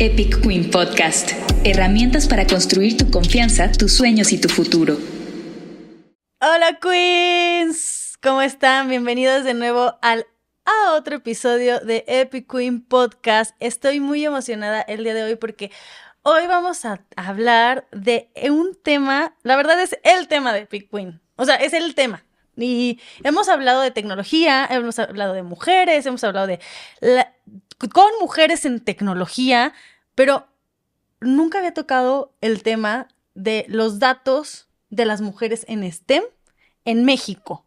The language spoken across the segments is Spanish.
Epic Queen Podcast. Herramientas para construir tu confianza, tus sueños y tu futuro. Hola Queens, ¿cómo están? Bienvenidos de nuevo a otro episodio de Epic Queen Podcast. Estoy muy emocionada el día de hoy porque hoy vamos a hablar de un tema, la verdad es el tema de Epic Queen, o sea, es el tema. Y hemos hablado de tecnología, hemos hablado de mujeres, hemos hablado con mujeres en tecnología, pero nunca había tocado el tema de los datos de las mujeres en STEM en México.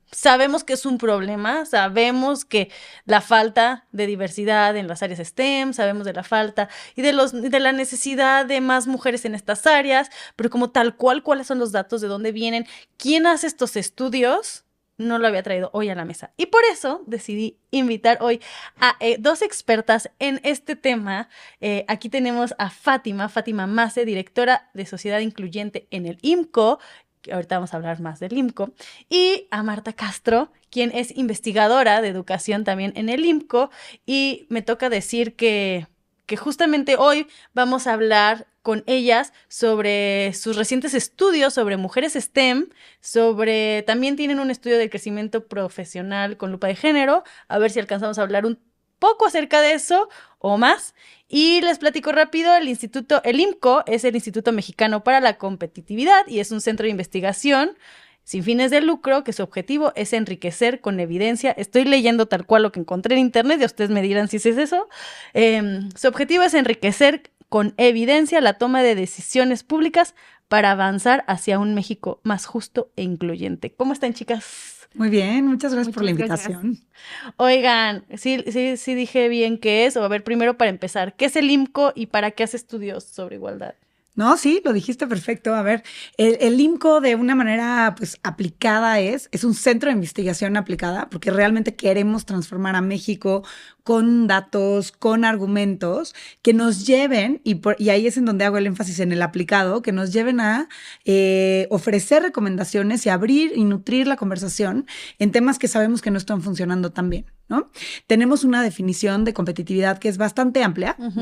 Sabemos que es un problema, sabemos que la falta de diversidad en las áreas STEM, sabemos de la falta y de la necesidad de más mujeres en estas áreas, pero como tal cual, ¿cuáles son los datos? ¿De dónde vienen? ¿Quién hace estos estudios? No lo había traído hoy a la mesa. Y por eso decidí invitar hoy a dos expertas en este tema. Aquí tenemos a Fátima Mace, directora de Sociedad Incluyente en el IMCO, que ahorita vamos a hablar más del IMCO, y a Marta Castro, quien es investigadora de educación también en el IMCO, y me toca decir que justamente hoy vamos a hablar con ellas sobre sus recientes estudios sobre mujeres STEM, también tienen un estudio de crecimiento profesional con lupa de género, a ver si alcanzamos a hablar un poco acerca de eso o más. Y les platico rápido, el IMCO es el Instituto Mexicano para la Competitividad y es un centro de investigación sin fines de lucro, que su objetivo es enriquecer con evidencia. Estoy leyendo tal cual lo que encontré en internet, y ustedes me dirán si es eso. Su objetivo es enriquecer con evidencia la toma de decisiones públicas para avanzar hacia un México más justo e incluyente. ¿Cómo están, chicas? Muy bien, muchas gracias por la invitación. Gracias. Oigan, sí dije bien qué es. O a ver, primero para empezar, ¿qué es el IMCO y para qué hace estudios sobre igualdad? No, sí, lo dijiste perfecto. A ver, el IMCO de una manera pues aplicada es un centro de investigación aplicada porque realmente queremos transformar a México con datos, con argumentos que nos lleven, y ahí es en donde hago el énfasis en el aplicado, que nos lleven a ofrecer recomendaciones y abrir y nutrir la conversación en temas que sabemos que no están funcionando tan bien, ¿no? Tenemos una definición de competitividad que es bastante amplia. Uh-huh.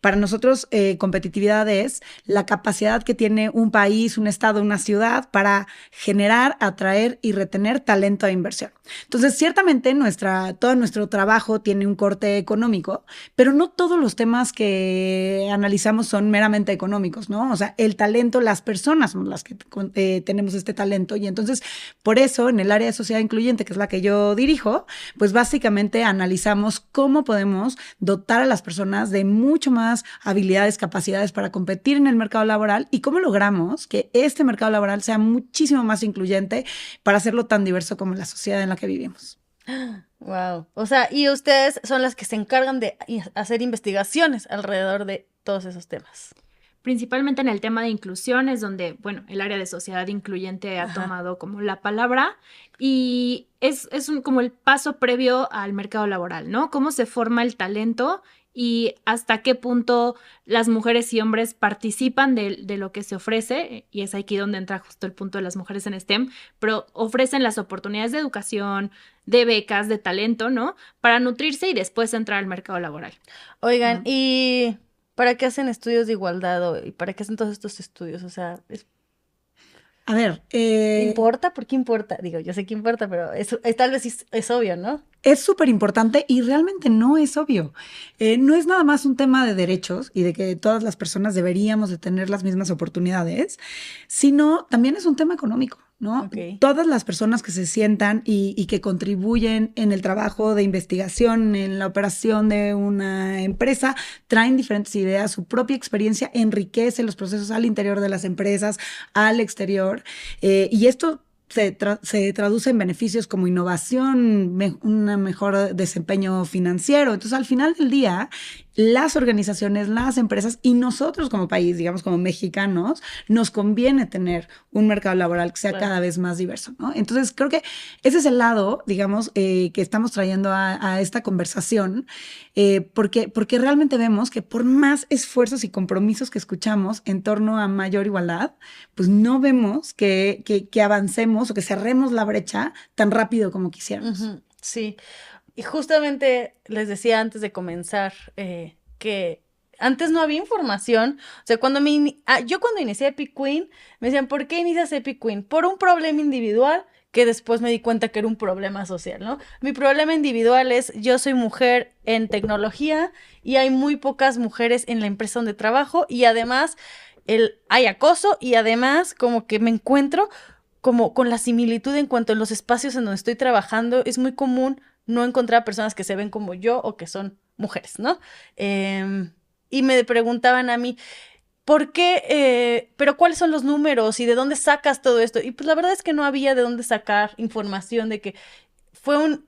Para nosotros, competitividad es la capacidad que tiene un país, un estado, una ciudad para generar, atraer y retener talento de inversión. Entonces, ciertamente todo nuestro trabajo tiene un corte económico, pero no todos los temas que analizamos son meramente económicos, ¿no? O sea, el talento, las personas son las que tenemos este talento, y entonces, por eso, en el área de sociedad incluyente, que es la que yo dirijo, pues básicamente analizamos cómo podemos dotar a las personas de mucho más habilidades, capacidades para competir en el mercado laboral, y cómo logramos que este mercado laboral sea muchísimo más incluyente para hacerlo tan diverso como la sociedad en la que vivimos. Wow. O sea, y ustedes son las que se encargan de hacer investigaciones alrededor de todos esos temas. Principalmente en el tema de inclusión es donde, bueno, el área de sociedad incluyente ha tomado como la palabra, y es como el paso previo al mercado laboral, ¿no? Cómo se forma el talento y hasta qué punto las mujeres y hombres participan de lo que se ofrece, y es aquí donde entra justo el punto de las mujeres en STEM, pero ofrecen las oportunidades de educación, de becas, de talento, ¿no? Para nutrirse y después entrar al mercado laboral. Oigan, ¿y para qué hacen estudios de igualdad y para qué hacen todos estos estudios? O sea, a ver, ¿importa? ¿Por qué importa? Digo, yo sé que importa, pero tal vez es obvio, ¿no? Es súper importante y realmente no es obvio. No es nada más un tema de derechos y de que todas las personas deberíamos de tener las mismas oportunidades, sino también es un tema económico, ¿no? Okay. Todas las personas que se sientan y que contribuyen en el trabajo de investigación, en la operación de una empresa, traen diferentes ideas, su propia experiencia enriquece los procesos al interior de las empresas, al exterior, y esto se traduce en beneficios como innovación, un mejor desempeño financiero. Entonces, al final del día, las organizaciones, las empresas y nosotros como país, digamos como mexicanos, nos conviene tener un mercado laboral que sea cada vez más diverso, ¿no? Entonces, creo que ese es el lado, digamos, que estamos trayendo a esta conversación, porque realmente vemos que por más esfuerzos y compromisos que escuchamos en torno a mayor igualdad, pues no vemos que avancemos o que cerremos la brecha tan rápido como quisiéramos. Uh-huh. Sí. Y justamente les decía antes de comenzar que antes no había información. O sea, yo cuando inicié Epic Queen, me decían, ¿por qué inicias Epic Queen? Por un problema individual que después me di cuenta que era un problema social, ¿no? Mi problema individual es, yo soy mujer en tecnología y hay muy pocas mujeres en la empresa donde trabajo y además hay acoso y además como que me encuentro como con la similitud en cuanto a los espacios en donde estoy trabajando. Es muy común no encontrar personas que se ven como yo o que son mujeres, ¿no? Y me preguntaban a mí, ¿por qué? ¿Pero cuáles son los números? ¿Y de dónde sacas todo esto? Y pues la verdad es que no había de dónde sacar información de que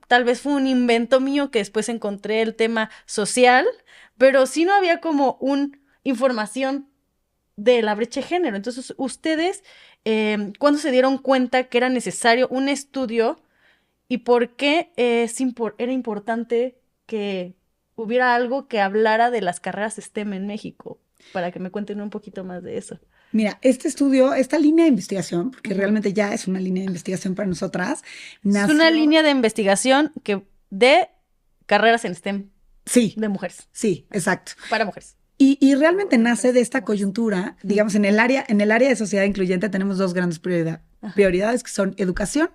tal vez fue un invento mío que después encontré el tema social, pero sí no había como información de la brecha de género. Entonces, ustedes, ¿cuándo se dieron cuenta que era necesario un estudio y por qué era importante que hubiera algo que hablara de las carreras STEM en México? Para que me cuenten un poquito más de eso. Mira, este estudio, esta línea de investigación, porque realmente ya es una línea de investigación para nosotras, nació... Es una línea de investigación de carreras en STEM. Sí. De mujeres. Sí, exacto. Para mujeres. Y realmente nace de esta coyuntura, digamos, en el área de sociedad incluyente tenemos dos grandes prioridades que son educación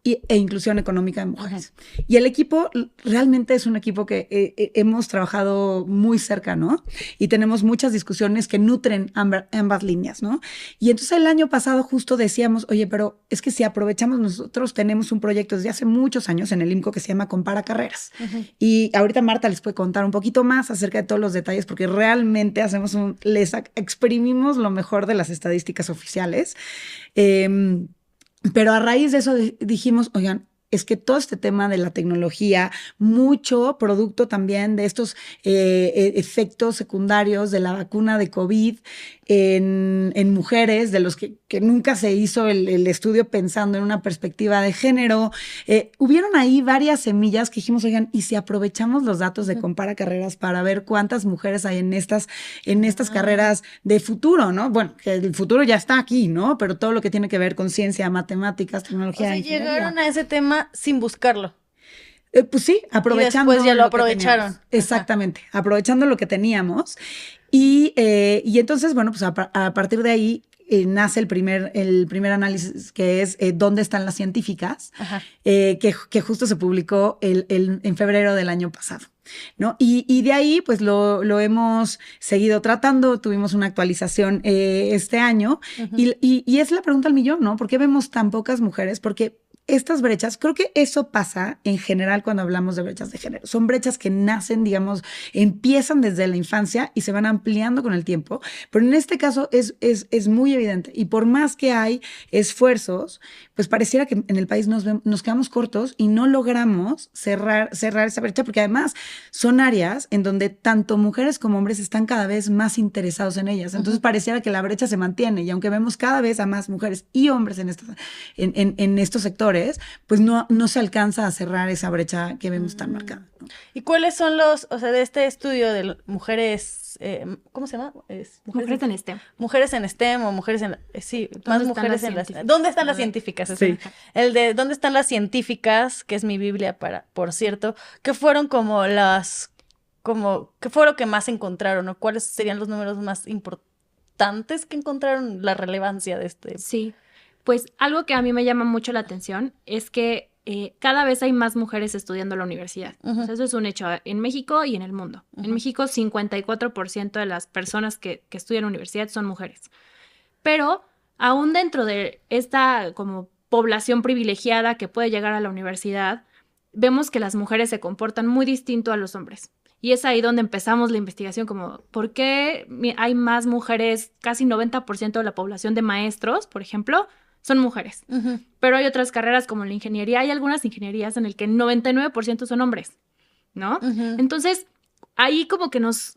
e inclusión económica de mujeres. Ajá. Y el equipo realmente es un equipo que hemos trabajado muy cerca, ¿no? Y tenemos muchas discusiones que nutren ambas líneas, ¿no? Y entonces el año pasado justo decíamos, oye, pero es que si aprovechamos, nosotros tenemos un proyecto desde hace muchos años en el IMCO que se llama Compara Carreras. Uh-huh. Y ahorita Marta les puede contar un poquito más acerca de todos los detalles porque realmente les exprimimos lo mejor de las estadísticas oficiales. Pero a raíz de eso dijimos, oigan, es que todo este tema de la tecnología, mucho producto también de estos efectos secundarios de la vacuna de COVID en mujeres, de los que nunca se hizo el estudio pensando en una perspectiva de género. Hubieron ahí varias semillas que dijimos, oigan, ¿y si aprovechamos los datos de Compara Carreras para ver cuántas mujeres hay en estas carreras de futuro, ¿no? Bueno, que el futuro ya está aquí, ¿no? Pero todo lo que tiene que ver con ciencia, matemáticas, tecnología. O sea, llegaron a ese tema sin buscarlo. Pues sí, aprovechando. Y después ya lo aprovecharon. Exactamente, aprovechando lo que teníamos. Y entonces, bueno, pues a partir de ahí nace el primer análisis que es ¿dónde están las científicas? Que justo se publicó en febrero del año pasado, ¿no? Y de ahí, pues lo hemos seguido tratando, tuvimos una actualización este año, y es la pregunta al millón, ¿no? ¿Por qué vemos tan pocas mujeres? Porque estas brechas, creo que eso pasa en general cuando hablamos de brechas de género. Son brechas que nacen, digamos, empiezan desde la infancia y se van ampliando con el tiempo, pero en este caso es muy evidente. Y por más que hay esfuerzos, pues pareciera que en el país nos quedamos cortos y no logramos cerrar esa brecha, porque además son áreas en donde tanto mujeres como hombres están cada vez más interesados en ellas. Entonces pareciera que la brecha se mantiene, y aunque vemos cada vez a más mujeres y hombres en estos sectores, pues no se alcanza a cerrar esa brecha que vemos tan marcada, ¿no? ¿Y cuáles son de este estudio de mujeres, ¿cómo se llama? Mujeres en STEM. Mujeres en STEM o mujeres en, sí, más mujeres en las. ¿Dónde están las científicas? Sí. El de ¿dónde están las científicas? Que es mi Biblia por cierto, que fueron ¿qué fue lo que más encontraron? ¿O cuáles serían los números más importantes que encontraron, la relevancia de este? Sí. Pues algo que a mí me llama mucho la atención es que cada vez hay más mujeres estudiando en la universidad. O sea, eso es un hecho en México y en el mundo. En México, 54% de las personas que estudian en la universidad son mujeres. Pero aún dentro de esta como población privilegiada que puede llegar a la universidad, vemos que las mujeres se comportan muy distinto a los hombres. Y es ahí donde empezamos la investigación, como ¿por qué hay más mujeres? Casi 90% de la población de maestros, por ejemplo, son mujeres. Pero hay otras carreras como la ingeniería. Hay algunas ingenierías en las que el 99% son hombres, ¿no? Entonces, ahí como que nos...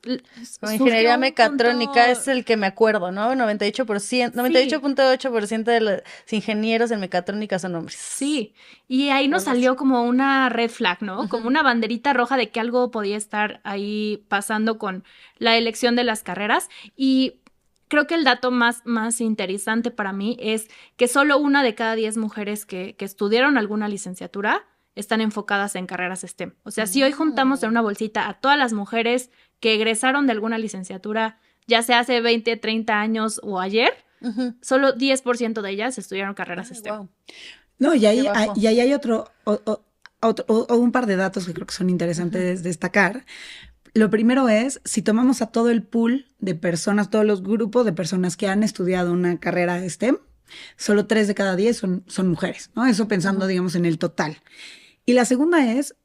La ingeniería mecatrónica es el que me acuerdo, ¿no? 98.8% de los ingenieros en mecatrónica son hombres. Sí, y ahí nos salió como una red flag, ¿no? Como una banderita roja de que algo podía estar ahí pasando con la elección de las carreras. Y creo que el dato más interesante para mí es que solo 1 de cada 10 mujeres que estudiaron alguna licenciatura están enfocadas en carreras STEM. O sea, si hoy juntamos en una bolsita a todas las mujeres que egresaron de alguna licenciatura, ya sea hace 20, 30 años o ayer, solo 10% de ellas estudiaron carreras STEM. Wow. No, y ahí hay otro, un par de datos que creo que son interesantes destacar. Lo primero es, si tomamos a todo el pool de personas, todos los grupos de personas que han estudiado una carrera STEM, solo 3 de cada 10 son mujeres, ¿no? Eso pensando, digamos, en el total. Y la segunda es,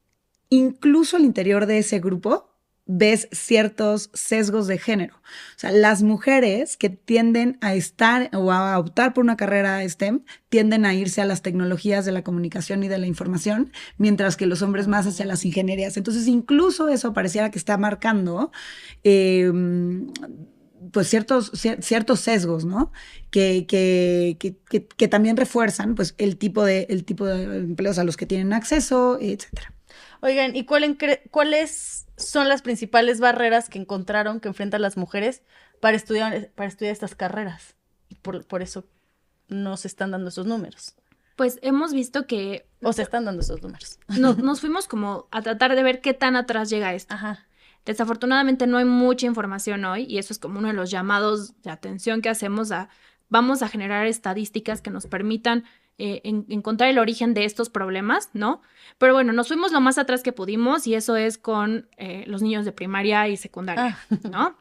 incluso al interior de ese grupo, ves ciertos sesgos de género. O sea, las mujeres que tienden a estar o a optar por una carrera STEM tienden a irse a las tecnologías de la comunicación y de la información, mientras que los hombres más hacia las ingenierías. Entonces, incluso eso pareciera que está marcando pues ciertos sesgos, ¿no? Que también refuerzan pues el tipo de empleos a los que tienen acceso, etcétera. Oigan, ¿y cuáles son las principales barreras que encontraron que enfrentan las mujeres para estudiar estas carreras? Y por eso no se están dando esos números. Pues hemos visto que... O se están dando esos números. Nos fuimos como a tratar de ver qué tan atrás llega esto. Ajá. Desafortunadamente no hay mucha información hoy y eso es como uno de los llamados de atención que hacemos vamos a generar estadísticas que nos permitan encontrar el origen de estos problemas, ¿no? Pero bueno, nos fuimos lo más atrás que pudimos y eso es con los niños de primaria y secundaria, ¿no?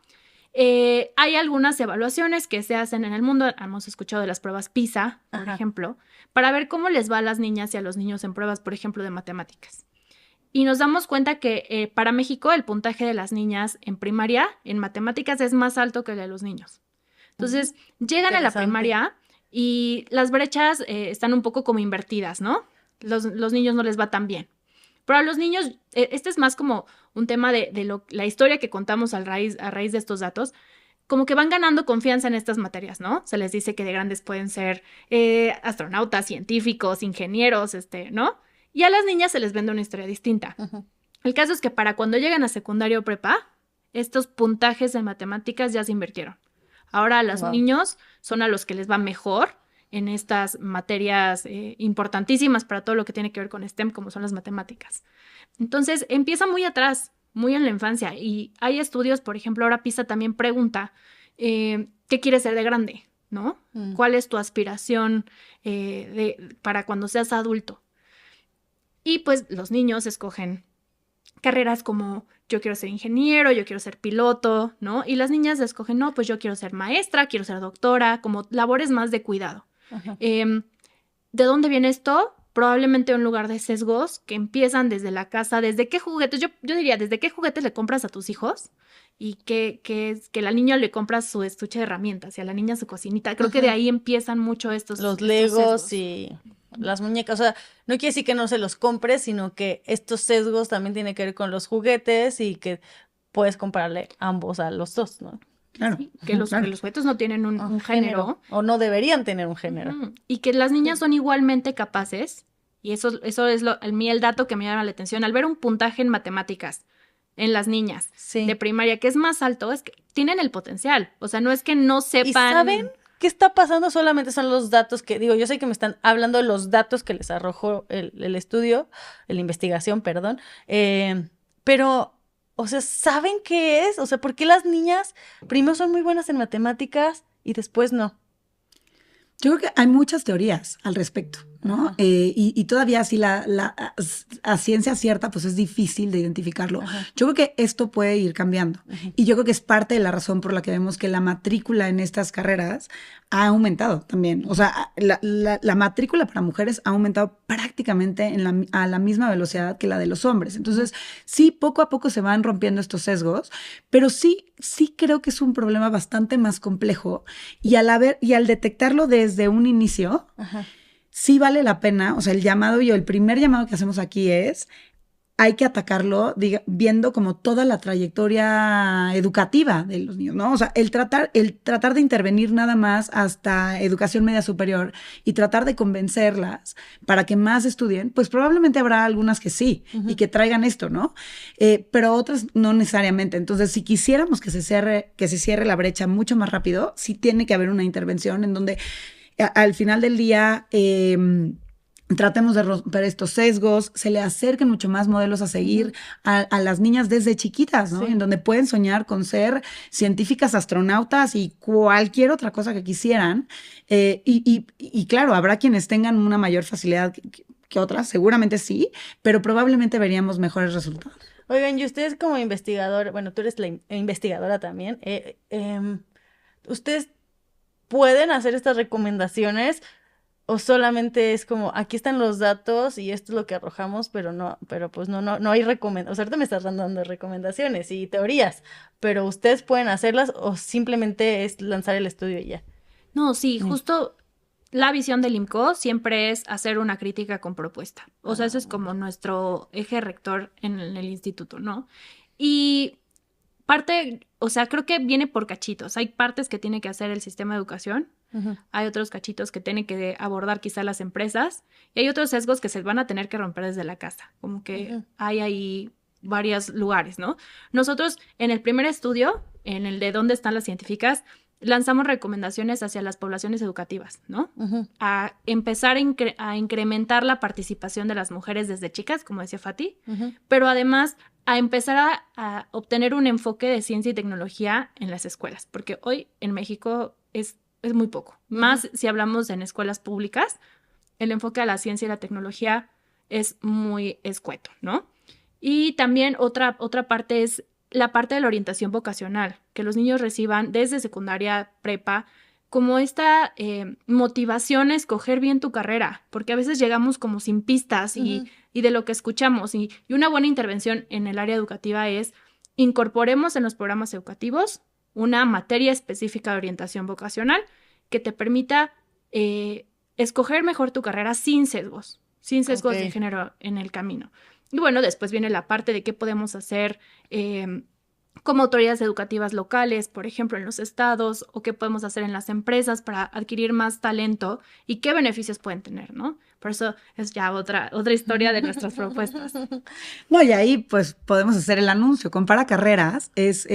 Hay algunas evaluaciones que se hacen en el mundo, hemos escuchado de las pruebas PISA, por ejemplo, para ver cómo les va a las niñas y a los niños en pruebas, por ejemplo, de matemáticas. Y nos damos cuenta que para México el puntaje de las niñas en primaria, en matemáticas, es más alto que el de los niños. Entonces, llegan a la primaria y las brechas están un poco como invertidas, ¿no? Los niños no les va tan bien. Pero a los niños, este es más como un tema de la historia que contamos a raíz de estos datos, como que van ganando confianza en estas materias, ¿no? Se les dice que de grandes pueden ser astronautas, científicos, ingenieros, ¿no? Y a las niñas se les vende una historia distinta. El caso es que para cuando llegan a secundaria o prepa, estos puntajes en matemáticas ya se invirtieron. Ahora los niños son a los que les va mejor en estas materias importantísimas para todo lo que tiene que ver con STEM, como son las matemáticas. Entonces, empieza muy atrás, muy en la infancia. Y hay estudios, por ejemplo, ahora PISA también pregunta, ¿qué quieres ser de grande? ¿No? ¿Cuál es tu aspiración para cuando seas adulto? Y pues los niños escogen carreras como yo quiero ser ingeniero, yo quiero ser piloto, ¿no? Y las niñas escogen, no, pues yo quiero ser maestra, quiero ser doctora, como labores más de cuidado. ¿De dónde viene esto? Probablemente un lugar de sesgos que empiezan desde la casa, desde qué juguetes, yo diría, desde qué juguetes le compras a tus hijos y que la niña le compras su estuche de herramientas y a la niña su cocinita. Creo que de ahí empiezan mucho los Legos sesgos. Y las muñecas. O sea, no quiere decir que no se los compres, sino que estos sesgos también tienen que ver con los juguetes y que puedes comprarle ambos a los dos, ¿no? Claro. Sí, que los juguetes no tienen un género. O no deberían tener un género. Y que las niñas son igualmente capaces, y eso es el dato que me llama la atención, al ver un puntaje en matemáticas en las niñas de primaria, que es más alto, es que tienen el potencial. O sea, no es que no sepan. ¿Y saben qué está pasando? Solamente son los datos que, digo, yo sé que me están hablando de los datos que les arrojó el estudio, la investigación, perdón, pero... O sea, ¿saben qué es? O sea, ¿por qué las niñas primero son muy buenas en matemáticas y después no? Yo creo que hay muchas teorías al respecto, ¿no? Y todavía así a ciencia cierta, pues es difícil de identificarlo. Yo creo que esto puede ir cambiando. Y yo creo que es parte de la razón por la que vemos que la matrícula en estas carreras ha aumentado también. O sea, la matrícula para mujeres ha aumentado prácticamente a la misma velocidad que la de los hombres. Entonces, sí, poco a poco se van rompiendo estos sesgos, pero sí creo que es un problema bastante más complejo. Y al detectarlo desde un inicio, sí vale la pena. O sea, el primer llamado que hacemos aquí es, hay que atacarlo viendo como toda la trayectoria educativa de los niños, ¿no? O sea, el tratar de intervenir nada más hasta educación media superior y tratar de convencerlas para que más estudien, pues probablemente habrá algunas que sí y que traigan esto, ¿no? Pero otras no necesariamente. Entonces, si quisiéramos que se cierre la brecha mucho más rápido, sí tiene que haber una intervención en donde al final del día tratemos de romper estos sesgos, se le acerquen mucho más modelos a seguir a las niñas desde chiquitas, ¿no? Sí. En donde pueden soñar con ser científicas, astronautas y cualquier otra cosa que quisieran. Y claro, habrá quienes tengan una mayor facilidad que otras, seguramente sí, pero probablemente veríamos mejores resultados. Oigan, y ustedes como investigador, bueno, tú eres la investigadora también, ¿ustedes pueden hacer estas recomendaciones o solamente es como, aquí están los datos y esto es lo que arrojamos, pero pues no hay recomendaciones? O sea, ahorita me estás dando recomendaciones y teorías, pero ¿ustedes pueden hacerlas o simplemente es lanzar el estudio y ya? No, sí, justo la visión del IMCO siempre es hacer una crítica con propuesta. O sea, eso es como nuestro eje rector en el instituto, ¿no? Y parte, o sea, creo que viene por cachitos. Hay partes que tiene que hacer el sistema de educación, hay otros cachitos que tienen que abordar quizá las empresas, y hay otros sesgos que se van a tener que romper desde la casa. Como que hay ahí varios lugares, ¿no? Nosotros en el primer estudio, en el de dónde están las científicas, lanzamos recomendaciones hacia las poblaciones educativas, ¿no? A empezar a incrementar la participación de las mujeres desde chicas, como decía Fati, pero además a empezar a obtener un enfoque de ciencia y tecnología en las escuelas, porque hoy en México es muy poco. Más si hablamos en escuelas públicas, el enfoque a la ciencia y la tecnología es muy escueto, ¿no? Y también otra parte es la parte de la orientación vocacional, que los niños reciban desde secundaria, prepa, como esta motivación a escoger bien tu carrera, porque a veces llegamos como sin pistas y de lo que escuchamos. Y una buena intervención en el área educativa es incorporemos en los programas educativos una materia específica de orientación vocacional que te permita escoger mejor tu carrera sin sesgos de género en el camino. Y bueno, después viene la parte de qué podemos hacer como autoridades educativas locales, por ejemplo, en los estados, o qué podemos hacer en las empresas para adquirir más talento y qué beneficios pueden tener, ¿no? Por eso es ya otra historia de nuestras propuestas. No, y ahí pues podemos hacer el anuncio. Compara Carreras es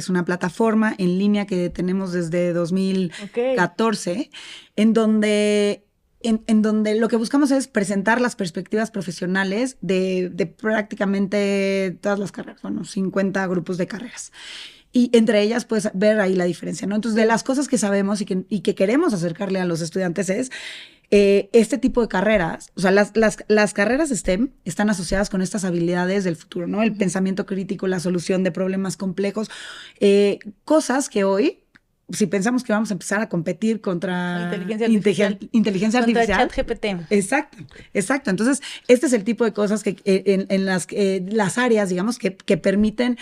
una plataforma en línea que tenemos desde 2014, en donde lo que buscamos es presentar las perspectivas profesionales de prácticamente todas las carreras, 50 grupos de carreras. Y entre ellas puedes ver ahí la diferencia, ¿no? Entonces, de las cosas que sabemos y que queremos acercarle a los estudiantes es este tipo de carreras. O sea, las carreras STEM están asociadas con estas habilidades del futuro, ¿no? El pensamiento crítico, la solución de problemas complejos, cosas que hoy, si pensamos que vamos a empezar a competir contra inteligencia artificial. Contra ChatGPT. Exacto. Entonces, este es el tipo de cosas que en las áreas, digamos, que permiten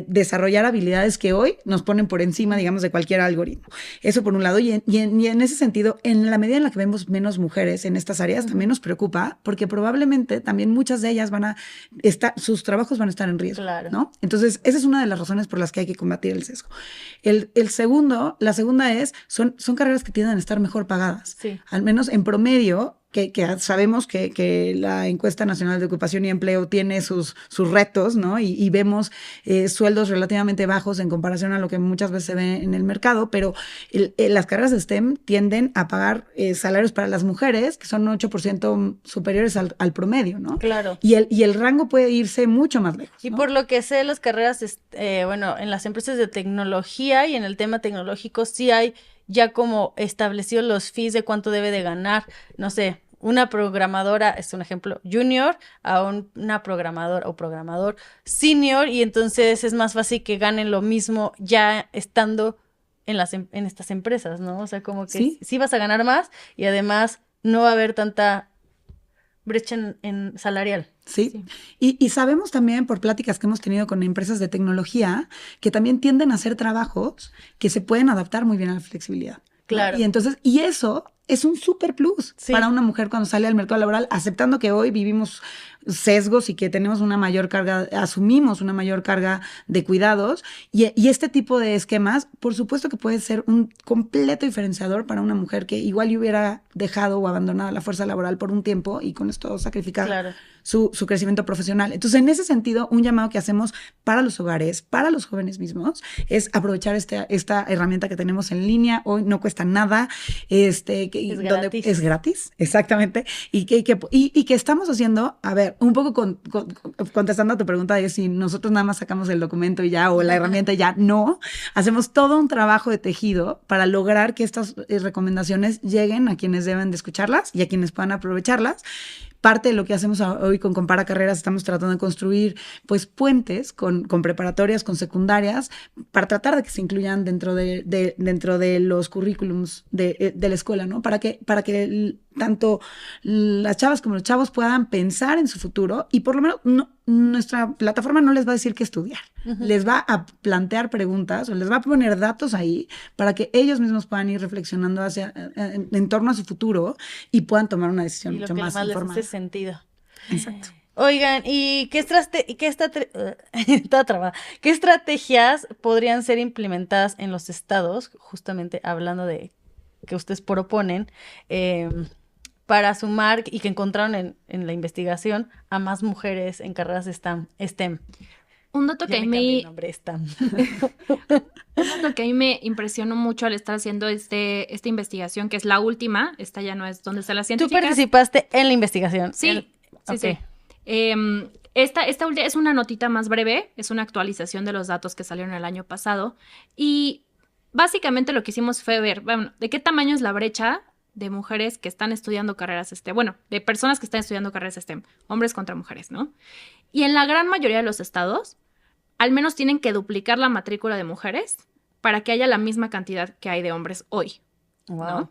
desarrollar habilidades que hoy nos ponen por encima, digamos, de cualquier algoritmo. Eso por un lado. Y en ese sentido, en la medida en la que vemos menos mujeres en estas áreas, también nos preocupa, porque probablemente también muchas de ellas sus trabajos van a estar en riesgo, claro, ¿no? Entonces, esa es una de las razones por las que hay que combatir el sesgo. La segunda son carreras que tienden a estar mejor pagadas. Sí. Al menos en promedio, que sabemos que la Encuesta Nacional de Ocupación y Empleo tiene sus retos, ¿no? Y vemos sueldos relativamente bajos en comparación a lo que muchas veces se ve en el mercado, pero las carreras de STEM tienden a pagar salarios para las mujeres que son 8% superiores al promedio, ¿no? Claro. Y el rango puede irse mucho más lejos, Y ¿no? por lo que sé, las carreras, en las empresas de tecnología y en el tema tecnológico sí hay ya como establecido los fees de cuánto debe de ganar, no sé, una programadora, es un ejemplo, junior a una programadora o programador senior, y entonces es más fácil que ganen lo mismo ya estando en estas empresas, ¿no? O sea, como que sí vas a ganar más y además no va a haber tanta brecha en salarial. Sí. Y sabemos también por pláticas que hemos tenido con empresas de tecnología que también tienden a hacer trabajos que se pueden adaptar muy bien a la flexibilidad. Claro. Y entonces, y eso es un super plus para una mujer cuando sale al mercado laboral, aceptando que hoy vivimos sesgos y que tenemos una mayor carga, asumimos una mayor carga de cuidados, y este tipo de esquemas, por supuesto que puede ser un completo diferenciador para una mujer que igual hubiera dejado o abandonado la fuerza laboral por un tiempo y con esto sacrificar su crecimiento profesional. Entonces, en ese sentido, un llamado que hacemos para los hogares, para los jóvenes mismos, es aprovechar esta herramienta que tenemos en línea. Hoy no cuesta nada. Es gratis. Es gratis, exactamente. Y que estamos haciendo, a ver, un poco contestando a tu pregunta de si nosotros nada más sacamos el documento y ya, o la herramienta y ya. No, hacemos todo un trabajo de tejido para lograr que estas recomendaciones lleguen a quienes deben de escucharlas y a quienes puedan aprovecharlas. Parte de lo que hacemos hoy con Compara Carreras, estamos tratando de construir pues puentes con preparatorias, con secundarias, para tratar de que se incluyan dentro de los currículums de la escuela, ¿no? Para que tanto las chavas como los chavos puedan pensar en su futuro y por lo menos nuestra plataforma no les va a decir qué estudiar. Les va a plantear preguntas o les va a poner datos ahí para que ellos mismos puedan ir reflexionando en torno a su futuro y puedan tomar una decisión y mucho lo que más les informada. hace sentido. Exacto. Oigan, ¿y qué estrategias podrían ser implementadas en los estados, justamente hablando de que ustedes proponen, para sumar y que encontraron en la investigación a más mujeres en carreras STEM? Un dato que a mí me impresionó mucho al estar haciendo esta investigación, que es la última, esta ya no es donde está la ¿Tú científica. participaste en la investigación? Sí, Okay. sí. Esta última es una notita más breve, es una actualización de los datos que salieron el año pasado y básicamente lo que hicimos fue ver, bueno, de qué tamaño es la brecha de mujeres que están estudiando carreras STEM, bueno, de personas que están estudiando carreras STEM, hombres contra mujeres, ¿no? Y en la gran mayoría de los estados, al menos tienen que duplicar la matrícula de mujeres para que haya la misma cantidad que hay de hombres hoy, Wow. ¿no?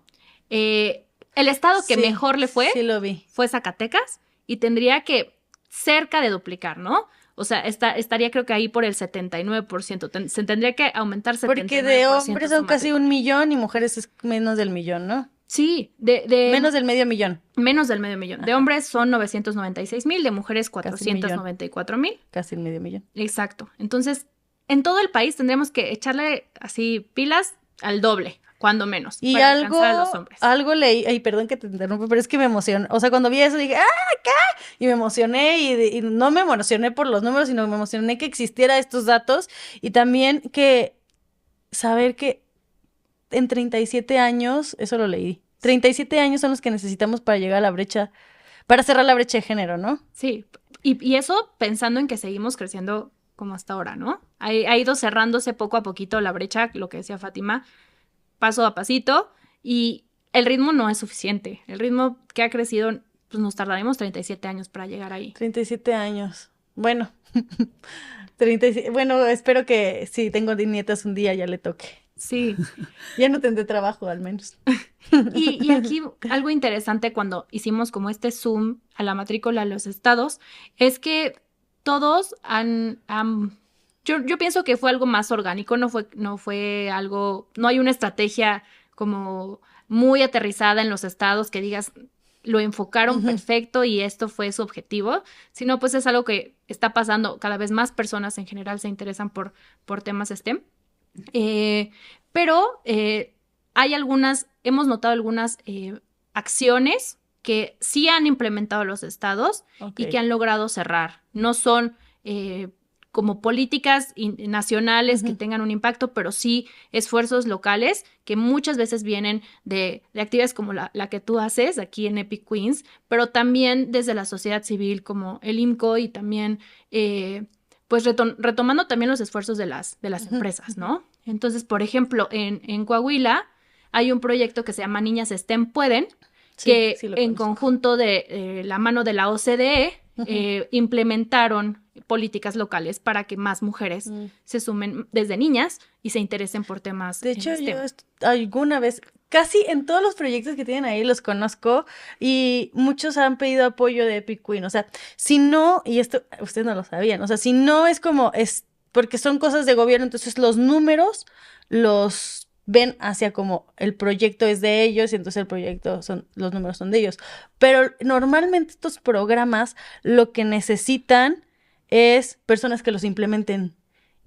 El estado que mejor le fue, sí lo vi, fue Zacatecas y tendría que cerca de duplicar, ¿no? O sea, estaría creo que ahí por el 79%. Se tendría que aumentar 79%. porque de hombres son casi 1 millón y mujeres es menos del millón, ¿no? Sí, menos del medio millón. Menos del medio millón. De hombres son 996,000, de mujeres 494,000. Casi el medio millón. Exacto. Entonces, en todo el país tendremos que echarle así pilas al doble, cuando menos. Y para alcanzar a los hombres. algo leí, ay, perdón que te interrumpa, pero es que me emocioné. O sea, cuando vi eso dije, ¿qué? Y me emocioné y no me emocioné por los números, sino me emocioné que existiera estos datos y también que saber que en 37 años, eso lo leí, 37 años son los que necesitamos para llegar a la brecha, para cerrar la brecha de género, ¿no? Sí, y eso pensando en que seguimos creciendo como hasta ahora, ¿no? Ha ido cerrándose poco a poquito la brecha, lo que decía Fátima, paso a pasito, y el ritmo no es suficiente. El ritmo que ha crecido, pues nos tardaremos 37 años para llegar ahí. 37 años. Bueno, 37, bueno, espero que si tengo nietas un día ya le toque. Sí. Ya no tendré trabajo, al menos. Y aquí algo interesante cuando hicimos como este zoom a la matrícula de los estados, es que todos yo pienso que fue algo más orgánico, no fue algo, no hay una estrategia como muy aterrizada en los estados que digas, lo enfocaron perfecto y esto fue su objetivo, sino pues es algo que está pasando, cada vez más personas en general se interesan por temas STEM. Pero hemos notado algunas acciones que sí han implementado los estados y que han logrado cerrar. No son como políticas nacionales que tengan un impacto, pero sí esfuerzos locales que muchas veces vienen de actividades como la que tú haces aquí en Epic Queens, pero también desde la sociedad civil como el IMCO y también pues retomando también los esfuerzos de las empresas, ¿no? Entonces, por ejemplo, en Coahuila hay un proyecto que se llama Niñas STEM Pueden, que en conjunto de la mano de la OCDE implementaron políticas locales para que más mujeres se sumen desde niñas y se interesen por temas de hecho, STEM. Yo alguna vez, casi en todos los proyectos que tienen ahí los conozco y muchos han pedido apoyo de Epic Queen. O sea, si no, y esto ustedes no lo sabían, o sea, si no es como, es porque son cosas de gobierno, entonces los números los ven hacia como el proyecto es de ellos y entonces los números son de ellos. Pero normalmente estos programas lo que necesitan es personas que los implementen.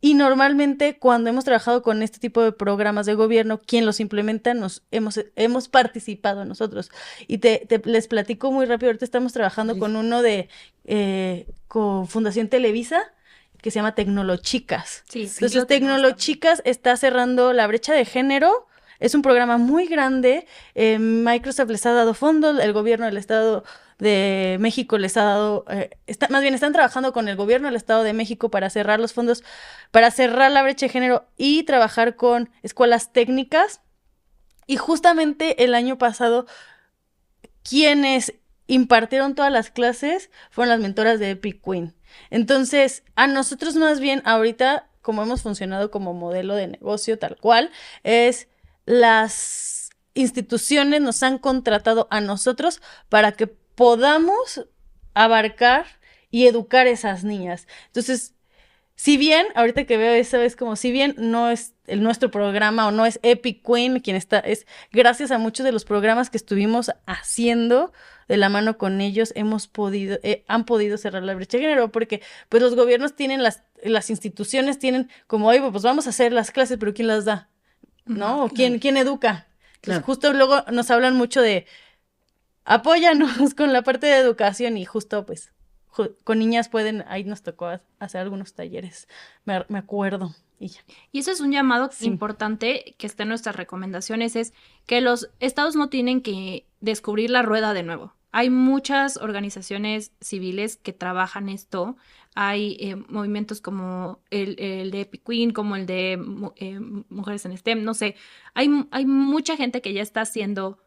Y normalmente cuando hemos trabajado con este tipo de programas de gobierno, quien los implementa hemos participado nosotros. Y les platico muy rápido, ahorita estamos trabajando con uno con Fundación Televisa, que se llama Tecnolochicas. Sí, Entonces Tecnolochicas está cerrando la brecha de género. Es un programa muy grande. Microsoft les ha dado fondos, el gobierno del Estado de México les ha dado, más bien están trabajando con el gobierno del Estado de México para cerrar los fondos, para cerrar la brecha de género y trabajar con escuelas técnicas. Y justamente el año pasado, quienes impartieron todas las clases fueron las mentoras de Epic Queen. Entonces, a nosotros más bien ahorita, como hemos funcionado como modelo de negocio tal cual, es las instituciones nos han contratado a nosotros para que podamos abarcar y educar a esas niñas. Entonces, si bien, ahorita que veo eso, es como, si bien no es nuestro programa o no es Epic Queen quien está, es gracias a muchos de los programas que estuvimos haciendo de la mano con ellos, han podido cerrar la brecha de género, porque pues los gobiernos tienen, las instituciones tienen como, oye, pues vamos a hacer las clases, pero ¿quién las da? ¿No? ¿O quién educa? Claro. Pues justo luego nos hablan mucho de apóyanos con la parte de educación y justo pues con niñas ahí nos tocó hacer algunos talleres, me acuerdo. Y eso es un llamado importante que está en nuestras recomendaciones, es que los estados no tienen que descubrir la rueda de nuevo. Hay muchas organizaciones civiles que trabajan esto. Hay movimientos como el de Epic Queen, como el de Mujeres en STEM, no sé. Hay mucha gente que ya está haciendo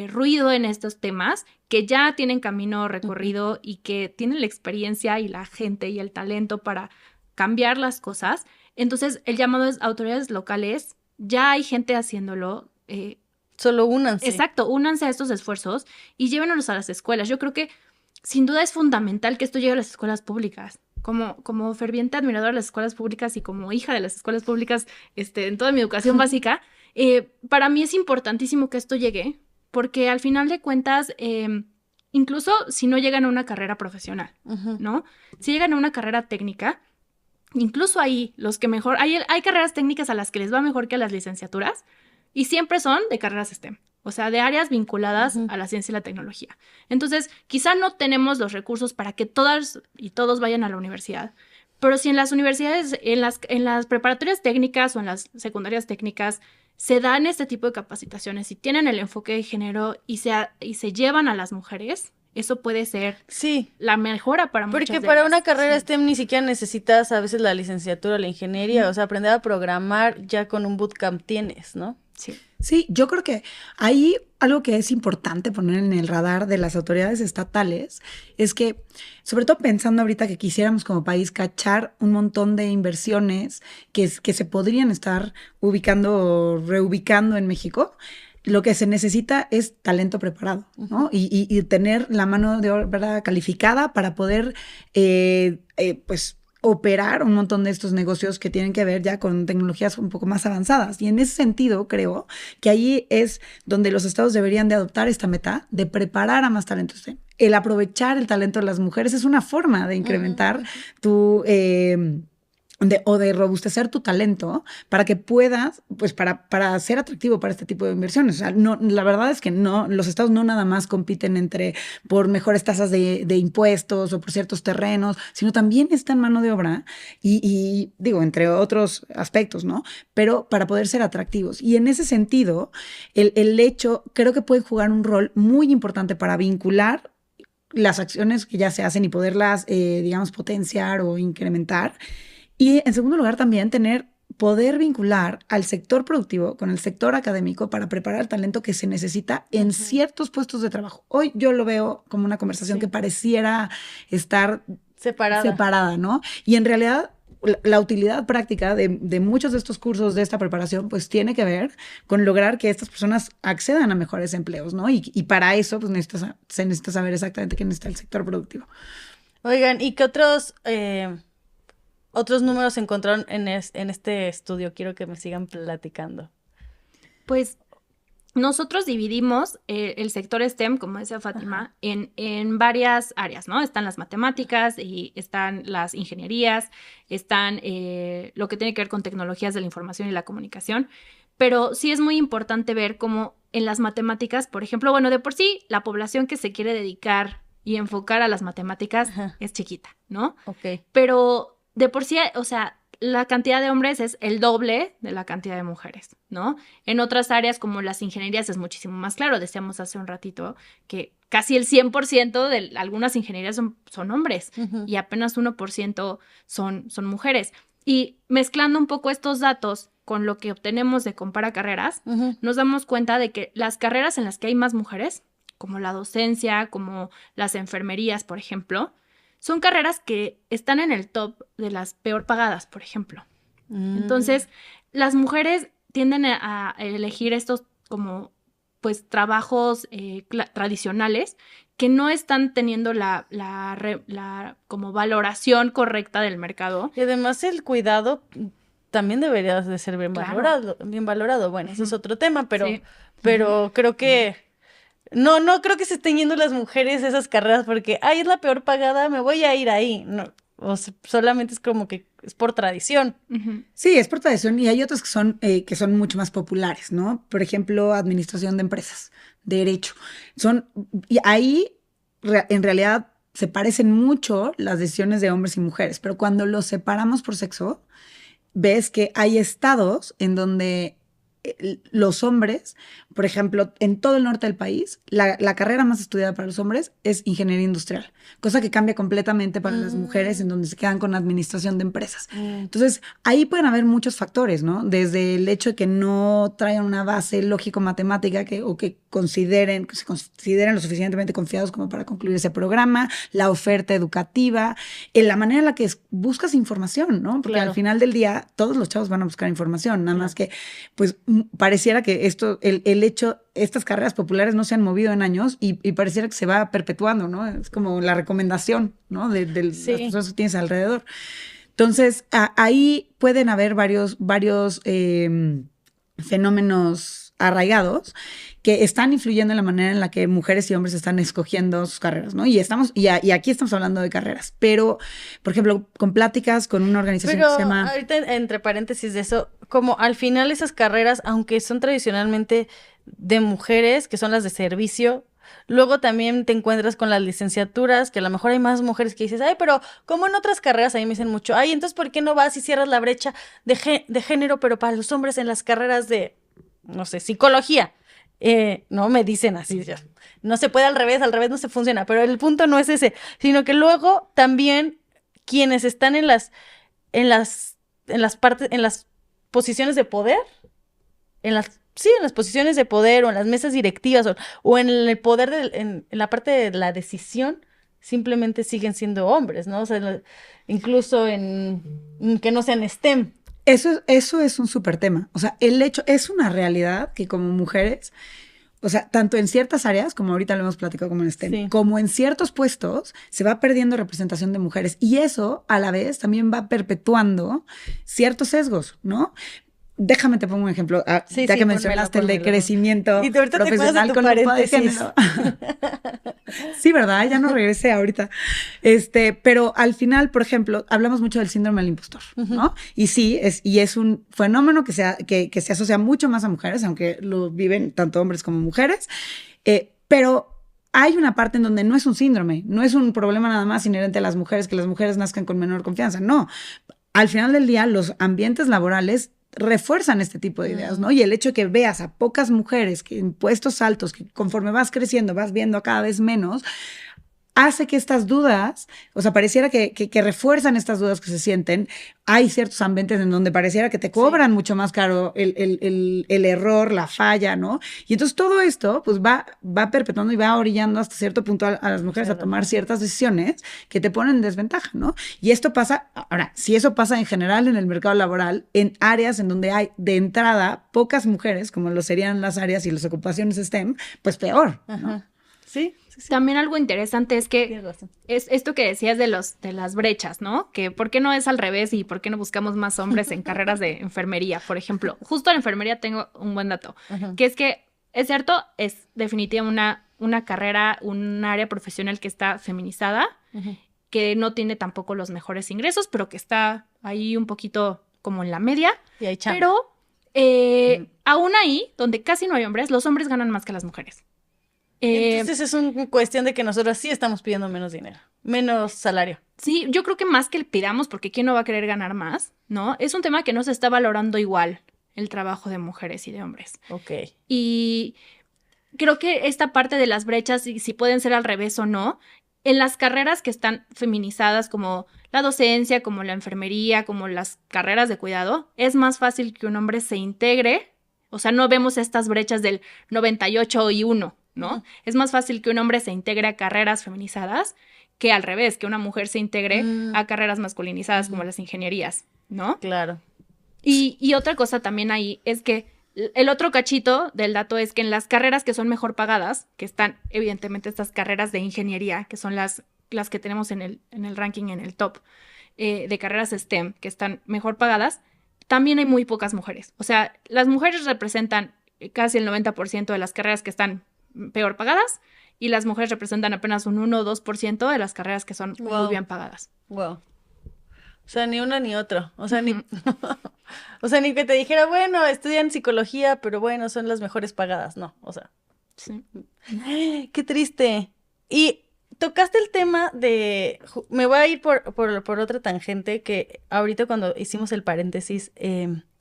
ruido en estos temas, que ya tienen camino recorrido y que tienen la experiencia y la gente y el talento para cambiar las cosas. Entonces, el llamado es autoridades locales, ya hay gente haciéndolo. Solo únanse. Exacto, únanse a estos esfuerzos y llévenlos a las escuelas. Yo creo que sin duda es fundamental que esto llegue a las escuelas públicas. Como ferviente admiradora de las escuelas públicas y como hija de las escuelas públicas en toda mi educación básica, para mí es importantísimo que esto llegue, porque al final de cuentas, incluso si no llegan a una carrera profesional, ¿no? Si llegan a una carrera técnica, incluso ahí los que mejor, hay carreras técnicas a las que les va mejor que a las licenciaturas y siempre son de carreras STEM, o sea, de áreas vinculadas a la ciencia y la tecnología. Entonces, quizá no tenemos los recursos para que todas y todos vayan a la universidad, pero si en las universidades, en las preparatorias técnicas o en las secundarias técnicas se dan este tipo de capacitaciones y tienen el enfoque de género y se llevan a las mujeres, eso puede ser la mejora para muchas de ellas. Porque para una carrera STEM ni siquiera necesitas a veces la licenciatura o la ingeniería, o sea, aprender a programar ya con un bootcamp tienes, ¿no? Sí, yo creo que ahí algo que es importante poner en el radar de las autoridades estatales es que, sobre todo pensando ahorita que quisiéramos como país cachar un montón de inversiones que se podrían estar ubicando o reubicando en México, lo que se necesita es talento preparado, ¿no? Y tener la mano de obra calificada para poder, pues, operar un montón de estos negocios que tienen que ver ya con tecnologías un poco más avanzadas. Y en ese sentido, creo que ahí es donde los estados deberían de adoptar esta meta de preparar a más talentos. El aprovechar el talento de las mujeres es una forma de incrementar tu... o de robustecer tu talento para que puedas, pues para ser atractivo para este tipo de inversiones. O sea, no, la verdad es que no, los estados no nada más compiten por mejores tasas de impuestos o por ciertos terrenos, sino también está en mano de obra y digo, entre otros aspectos, ¿no? Pero para poder ser atractivos. Y en ese sentido, el hecho, creo que puede jugar un rol muy importante para vincular las acciones que ya se hacen y poderlas, digamos, potenciar o incrementar. Y en segundo lugar también poder vincular al sector productivo con el sector académico para preparar el talento que se necesita en ciertos puestos de trabajo. Hoy yo lo veo como una conversación que pareciera estar separada, ¿no? Y en realidad la utilidad práctica de muchos de estos cursos, de esta preparación, pues tiene que ver con lograr que estas personas accedan a mejores empleos, ¿no? Y para eso pues se necesita saber exactamente quién está el sector productivo. Oigan, ¿y qué otros números se encontraron en este estudio? Quiero que me sigan platicando. Pues nosotros dividimos el sector STEM, como decía Fátima, en varias áreas, ¿no? Están las matemáticas y están las ingenierías, están lo que tiene que ver con tecnologías de la información y la comunicación, pero sí es muy importante ver cómo en las matemáticas, por ejemplo, bueno, de por sí, la población que se quiere dedicar y enfocar a las matemáticas es chiquita, ¿no? Ok. Pero de por sí, o sea, la cantidad de hombres es el doble de la cantidad de mujeres, ¿no? En otras áreas como las ingenierías es muchísimo más claro. Decíamos hace un ratito que casi el 100% de algunas ingenierías son hombres y apenas 1% son mujeres. Y mezclando un poco estos datos con lo que obtenemos de Compara Carreras, nos damos cuenta de que las carreras en las que hay más mujeres, como la docencia, como las enfermerías, por ejemplo, son carreras que están en el top de las peor pagadas, por ejemplo. Entonces, las mujeres tienden a elegir estos como, pues, trabajos tradicionales que no están teniendo la como valoración correcta del mercado. Y además el cuidado también debería de ser bien valorado, bien valorado. Bueno, eso es otro tema, pero, Sí. pero creo que no creo que se estén yendo las mujeres a esas carreras porque, ay, es la peor pagada, me voy a ir ahí. No, o sea, solamente es como que es por tradición. Sí, es por tradición y hay otras que son mucho más populares, ¿no? Por ejemplo, administración de empresas, derecho. Y ahí en realidad se parecen mucho las decisiones de hombres y mujeres, pero cuando los separamos por sexo, ves que hay estados en donde los hombres, por ejemplo, en todo el norte del país, la carrera más estudiada para los hombres es ingeniería industrial, cosa que cambia completamente para las mujeres, en donde se quedan con administración de empresas. Entonces, ahí pueden haber muchos factores, ¿no? Desde el hecho de que no traigan una base lógico-matemática o que se consideren lo suficientemente confiados como para concluir ese programa, la oferta educativa, la manera en la que buscas información, ¿no? Porque al final del día todos los chavos van a buscar información, nada más que, pues, pareciera que estas carreras populares no se han movido en años y pareciera que se va perpetuando, ¿no? Es como la recomendación, ¿no? De las personas que tienes alrededor. Entonces, ahí pueden haber varios fenómenos arraigados que están influyendo en la manera en la que mujeres y hombres están escogiendo sus carreras, ¿no? Y aquí estamos hablando de carreras, pero, por ejemplo, con pláticas con una organización que se llama... Ahorita, entre paréntesis de eso, como al final esas carreras, aunque son tradicionalmente de mujeres, que son las de servicio, luego también te encuentras con las licenciaturas, que a lo mejor hay más mujeres que dices, ay, pero como en otras carreras, a mí me dicen mucho, ay, entonces, ¿por qué no vas y cierras la brecha de género, pero para los hombres en las carreras de, no sé, psicología? No, me dicen así, ya. No se puede al revés no se funciona, pero el punto no es ese, sino que luego también quienes están en las posiciones de poder, en las posiciones de poder o en las mesas directivas o en el poder, en la parte de la decisión, simplemente siguen siendo hombres, ¿no? O sea, incluso en que no sean STEM. Eso es un súper tema. O sea, el hecho es una realidad que como mujeres, o sea, tanto en ciertas áreas, como ahorita lo hemos platicado como en STEM, como en ciertos puestos, se va perdiendo representación de mujeres. Y eso, a la vez, también va perpetuando ciertos sesgos, ¿no? Déjame te pongo un ejemplo, ya que mencionaste el de crecimiento profesional con el tipo de género. Sí, ¿verdad? Ya no regresé ahorita. Pero al final, por ejemplo, hablamos mucho del síndrome del impostor, ¿no? Y sí, es un fenómeno que se asocia mucho más a mujeres, aunque lo viven tanto hombres como mujeres, pero hay una parte en donde no es un síndrome, no es un problema nada más inherente a las mujeres, que las mujeres nazcan con menor confianza, no. Al final del día, los ambientes laborales refuerzan este tipo de ideas, ¿no? Y el hecho de que veas a pocas mujeres que en puestos altos, que conforme vas creciendo, vas viendo a cada vez menos, hace que estas dudas, o sea, pareciera que refuerzan estas dudas que se sienten. Hay ciertos ambientes en donde pareciera que te cobran mucho más caro el error, la falla, ¿no? Y entonces todo esto, pues va perpetuando y va orillando hasta cierto punto a las mujeres a tomar ciertas decisiones que te ponen en desventaja, ¿no? Y esto pasa, ahora, si eso pasa en general en el mercado laboral, en áreas en donde hay de entrada pocas mujeres, como lo serían las áreas y las ocupaciones STEM, pues peor, ¿no? Sí. También algo interesante es que es esto que decías de las brechas, ¿no? Que por qué no es al revés y por qué no buscamos más hombres en carreras de enfermería, por ejemplo. Justo en enfermería tengo un buen dato, que es que Es cierto, es definitivamente una carrera, un área profesional que está feminizada, que no tiene tampoco los mejores ingresos, pero que está ahí un poquito como en la media. Y hay chamba. Pero aún ahí, donde casi no hay hombres, los hombres ganan más que las mujeres. Entonces es una cuestión de que nosotros sí estamos pidiendo menos dinero, menos salario. Sí, yo creo que más que el pidamos, porque ¿quién no va a querer ganar más? ¿No? Es un tema que no se está valorando igual el trabajo de mujeres y de hombres. Ok. Y creo que esta parte de las brechas, si pueden ser al revés o no, en las carreras que están feminizadas como la docencia, como la enfermería, como las carreras de cuidado, es más fácil que un hombre se integre. O sea, no vemos estas brechas del 98 y 1, ¿no? Es más fácil que un hombre se integre a carreras feminizadas que al revés, que una mujer se integre a carreras masculinizadas como las ingenierías, ¿no? Claro. Y otra cosa también ahí es que el otro cachito del dato es que en las carreras que son mejor pagadas, que están evidentemente estas carreras de ingeniería, que son las que tenemos en el ranking, en el top de carreras STEM, que están mejor pagadas, también hay muy pocas mujeres. O sea, las mujeres representan casi el 90% de las carreras que están peor pagadas y las mujeres representan apenas un 1 o 2% de las carreras que son muy bien pagadas. Wow. O sea, ni una ni otra. O sea, o sea, ni que te dijera, bueno, estudian psicología, pero bueno, son las mejores pagadas. No, o sea. Sí. Qué triste. Y tocaste el tema de... Me voy a ir por otra tangente que ahorita cuando hicimos el paréntesis,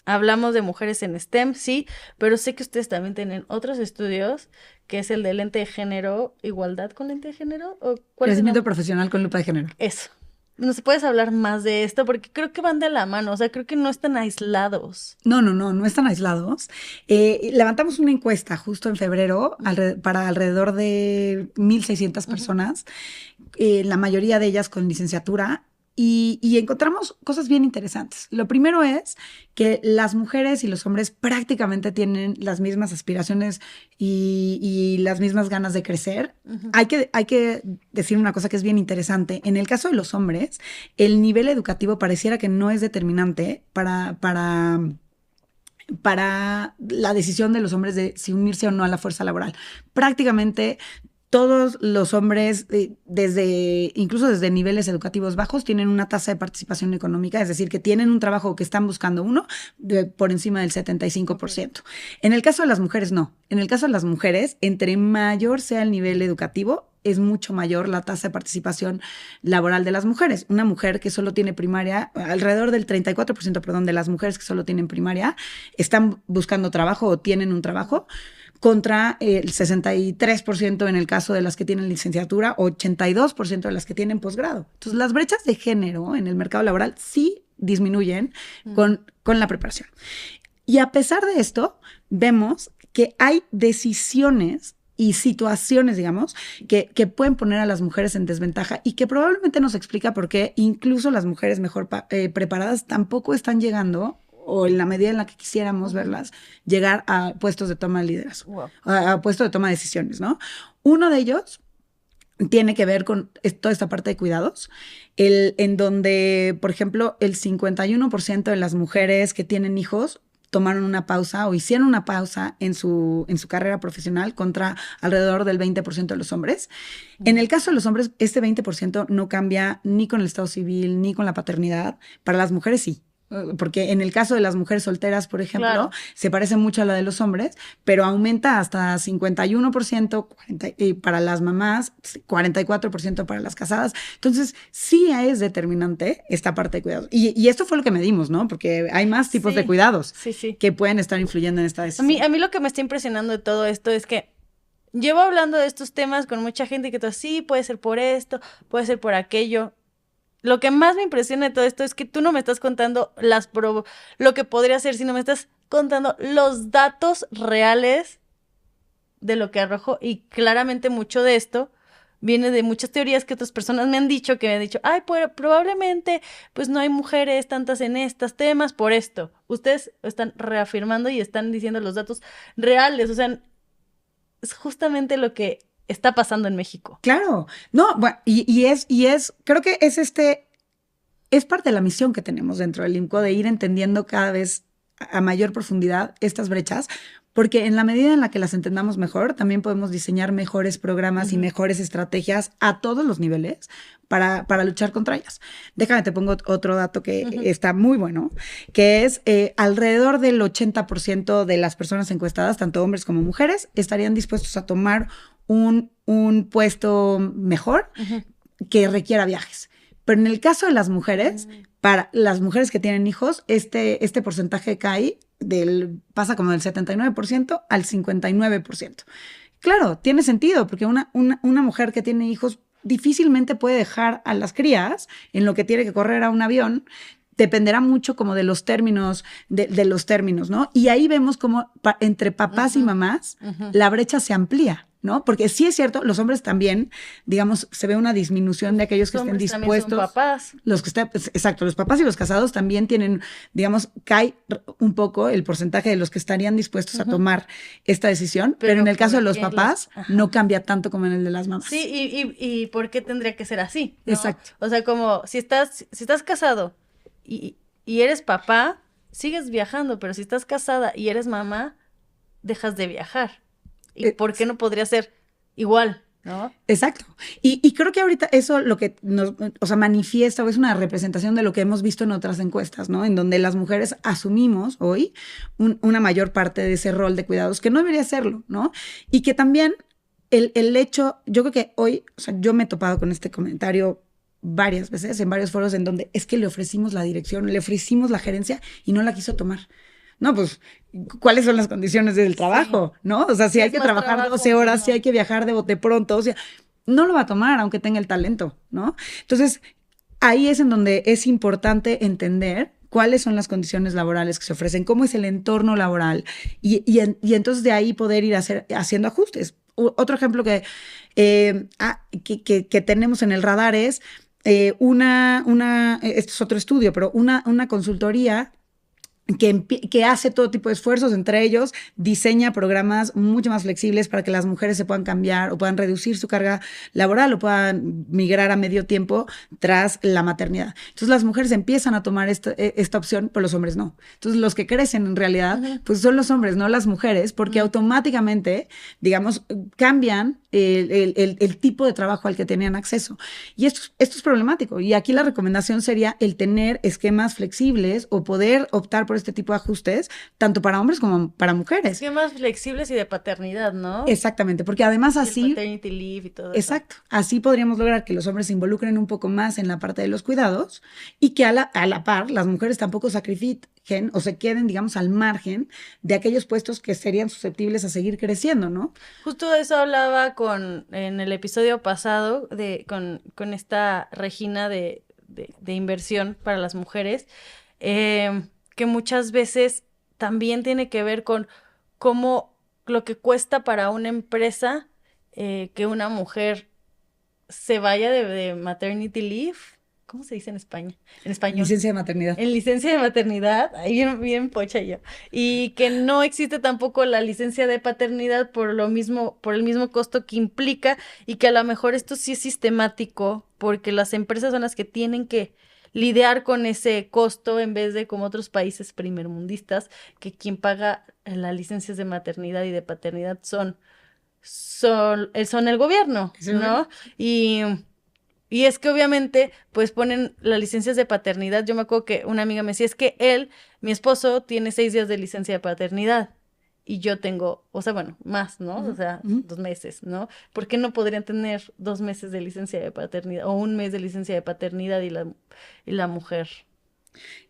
hablamos de mujeres en STEM, sí, pero sé que ustedes también tienen otros estudios, que es el de lente de género, igualdad con lente de género, ¿o cuál es el Crecimiento nombre? profesional con lupa de género. Eso. ¿Nos puedes hablar más de esto? Porque creo que van de la mano, o sea, creo que no están aislados. No están aislados. Levantamos una encuesta justo en febrero para alrededor de 1,600 personas, la mayoría de ellas con licenciatura, y encontramos cosas bien interesantes. Lo primero es que las mujeres y los hombres prácticamente tienen las mismas aspiraciones y las mismas ganas de crecer. Hay que decir una cosa que es bien interesante. En el caso de los hombres, el nivel educativo pareciera que no es determinante para la decisión de los hombres de si unirse o no a la fuerza laboral. Prácticamente todos los hombres, incluso desde niveles educativos bajos, tienen una tasa de participación económica, es decir, que tienen un trabajo que están buscando por encima del 75%. En el caso de las mujeres, no. En el caso de las mujeres, entre mayor sea el nivel educativo, es mucho mayor la tasa de participación laboral de las mujeres. Una mujer que solo tiene primaria, alrededor del 34%, perdón, de las mujeres que solo tienen primaria, están buscando trabajo o tienen un trabajo, contra el 63% en el caso de las que tienen licenciatura, 82% de las que tienen posgrado. Entonces, las brechas de género en el mercado laboral sí disminuyen con la preparación. Y a pesar de esto, vemos que hay decisiones y situaciones, digamos, que pueden poner a las mujeres en desventaja y que probablemente nos explica por qué incluso las mujeres mejor preparadas tampoco están llegando, o en la medida en la que quisiéramos verlas, llegar a puestos de toma de liderazgo, a puestos de toma de decisiones, ¿no? Uno de ellos tiene que ver con toda esta parte de cuidados, en donde, por ejemplo, el 51% de las mujeres que tienen hijos tomaron una pausa o hicieron una pausa en su carrera profesional contra alrededor del 20% de los hombres. En el caso de los hombres, este 20% no cambia ni con el estado civil ni con la paternidad. Para las mujeres sí. Porque en el caso de las mujeres solteras, por ejemplo, claro, se parece mucho a la de los hombres, pero aumenta hasta 51% para las mamás, 44% para las casadas. Entonces, sí es determinante esta parte de cuidados. Y esto fue lo que medimos, ¿no? Porque hay más tipos de cuidados que pueden estar influyendo en esta decisión. A mí lo que me está impresionando de todo esto es que llevo hablando de estos temas con mucha gente que todo, sí, puede ser por esto, puede ser por aquello. Lo que más me impresiona de todo esto es que tú no me estás contando lo que podría ser, sino me estás contando los datos reales de lo que arrojó. Y claramente mucho de esto viene de muchas teorías que otras personas me han dicho, ay, pues probablemente pues no hay mujeres tantas en estos temas por esto. Ustedes están reafirmando y están diciendo los datos reales. O sea, es justamente lo que está pasando en México. Claro, no, bueno, y es, creo que es parte de la misión que tenemos dentro del IMCO, de ir entendiendo cada vez a mayor profundidad estas brechas, porque en la medida en la que las entendamos mejor, también podemos diseñar mejores programas y mejores estrategias a todos los niveles para luchar contra ellas. Déjame, te pongo otro dato que está muy bueno, que es alrededor del 80% de las personas encuestadas, tanto hombres como mujeres, estarían dispuestos a tomar un puesto mejor que requiera viajes. Pero en el caso de las mujeres, para las mujeres que tienen hijos, este porcentaje cae pasa como del 79% al 59%. Claro, tiene sentido, porque una mujer que tiene hijos difícilmente puede dejar a las crías en lo que tiene que correr a un avión. Dependerá mucho como de los términos, de los términos, ¿no? Y ahí vemos como entre papás y mamás la brecha se amplía, ¿no? Porque sí es cierto, los hombres también, digamos, se ve una disminución de aquellos que estén dispuestos. Son papás. Los que exacto, los papás y los casados también tienen, digamos, cae un poco el porcentaje de los que estarían dispuestos a tomar esta decisión, pero en el caso de los papás no cambia tanto como en el de las mamás. Sí, y ¿por qué tendría que ser así? ¿No? Exacto. O sea, como si estás casado y eres papá, sigues viajando, pero si estás casada y eres mamá, dejas de viajar. ¿Y por qué no podría ser igual, no? Exacto. Y creo que ahorita eso lo que manifiesta o es una representación de lo que hemos visto en otras encuestas, ¿no? En donde las mujeres asumimos hoy una mayor parte de ese rol de cuidados, que no debería serlo, ¿no? Y que también el hecho, yo creo que hoy, o sea, yo me he topado con este comentario varias veces en varios foros en donde es que le ofrecimos la dirección, le ofrecimos la gerencia y no la quiso tomar. No, pues, ¿cuáles son las condiciones del trabajo? Sí. ¿No? O sea, si hay que trabajar 12 horas, si hay que viajar de bote pronto, o sea, no lo va a tomar aunque tenga el talento, ¿no? Entonces, ahí es en donde es importante entender cuáles son las condiciones laborales que se ofrecen, cómo es el entorno laboral y entonces de ahí poder ir haciendo ajustes. Otro ejemplo que tenemos en el radar es este es otro estudio, pero una consultoría que hace todo tipo de esfuerzos, entre ellos diseña programas mucho más flexibles para que las mujeres se puedan cambiar o puedan reducir su carga laboral o puedan migrar a medio tiempo tras la maternidad. Entonces las mujeres empiezan a tomar esta opción, pero los hombres no. Entonces los que crecen en realidad pues son los hombres, no las mujeres, porque automáticamente, digamos, cambian el tipo de trabajo al que tenían acceso. Y esto es problemático. Y aquí la recomendación sería el tener esquemas flexibles o poder optar por este tipo de ajustes, tanto para hombres como para mujeres. Esquemas flexibles y de paternidad, ¿no? Exactamente, porque además así... El paternity leave y todo eso. Exacto. Así podríamos lograr que los hombres se involucren un poco más en la parte de los cuidados y que a la par las mujeres tampoco sacrifiquen o se queden, digamos, al margen de aquellos puestos que serían susceptibles a seguir creciendo, ¿no? Justo de eso hablaba en el episodio pasado con esta Regina de inversión para las mujeres, que muchas veces también tiene que ver con cómo lo que cuesta para una empresa que una mujer se vaya de maternity leave. ¿Cómo se dice en España? En español. Licencia de maternidad. En licencia de maternidad, ahí bien pocha yo. Y que no existe tampoco la licencia de paternidad por el mismo costo que implica, y que a lo mejor esto sí es sistemático, porque las empresas son las que tienen que lidiar con ese costo en vez de como otros países primermundistas, que quien paga las licencias de maternidad y de paternidad son el gobierno, ¿no? Y es que obviamente pues ponen las licencias de paternidad. Yo me acuerdo que una amiga me decía, es que mi esposo tiene 6 días de licencia de paternidad y yo tengo, o sea, bueno, más, ¿no? O sea, 2 meses, ¿no? ¿Por qué no podrían tener 2 meses de licencia de paternidad o 1 mes de licencia de paternidad y la mujer?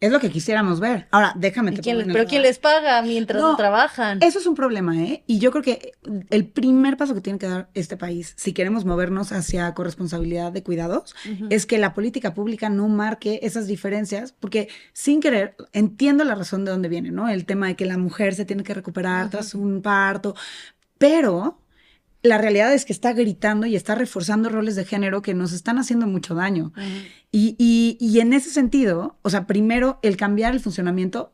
Es lo que quisiéramos ver. Ahora, déjame te pongo ¿Pero quién les paga mientras no trabajan? Eso es un problema, ¿eh? Y yo creo que el primer paso que tiene que dar este país, si queremos movernos hacia corresponsabilidad de cuidados, es que la política pública no marque esas diferencias, porque sin querer, entiendo la razón de dónde viene, ¿no? El tema de que la mujer se tiene que recuperar tras un parto, pero la realidad es que está gritando y está reforzando roles de género que nos están haciendo mucho daño. Y en ese sentido, o sea, primero, el cambiar el funcionamiento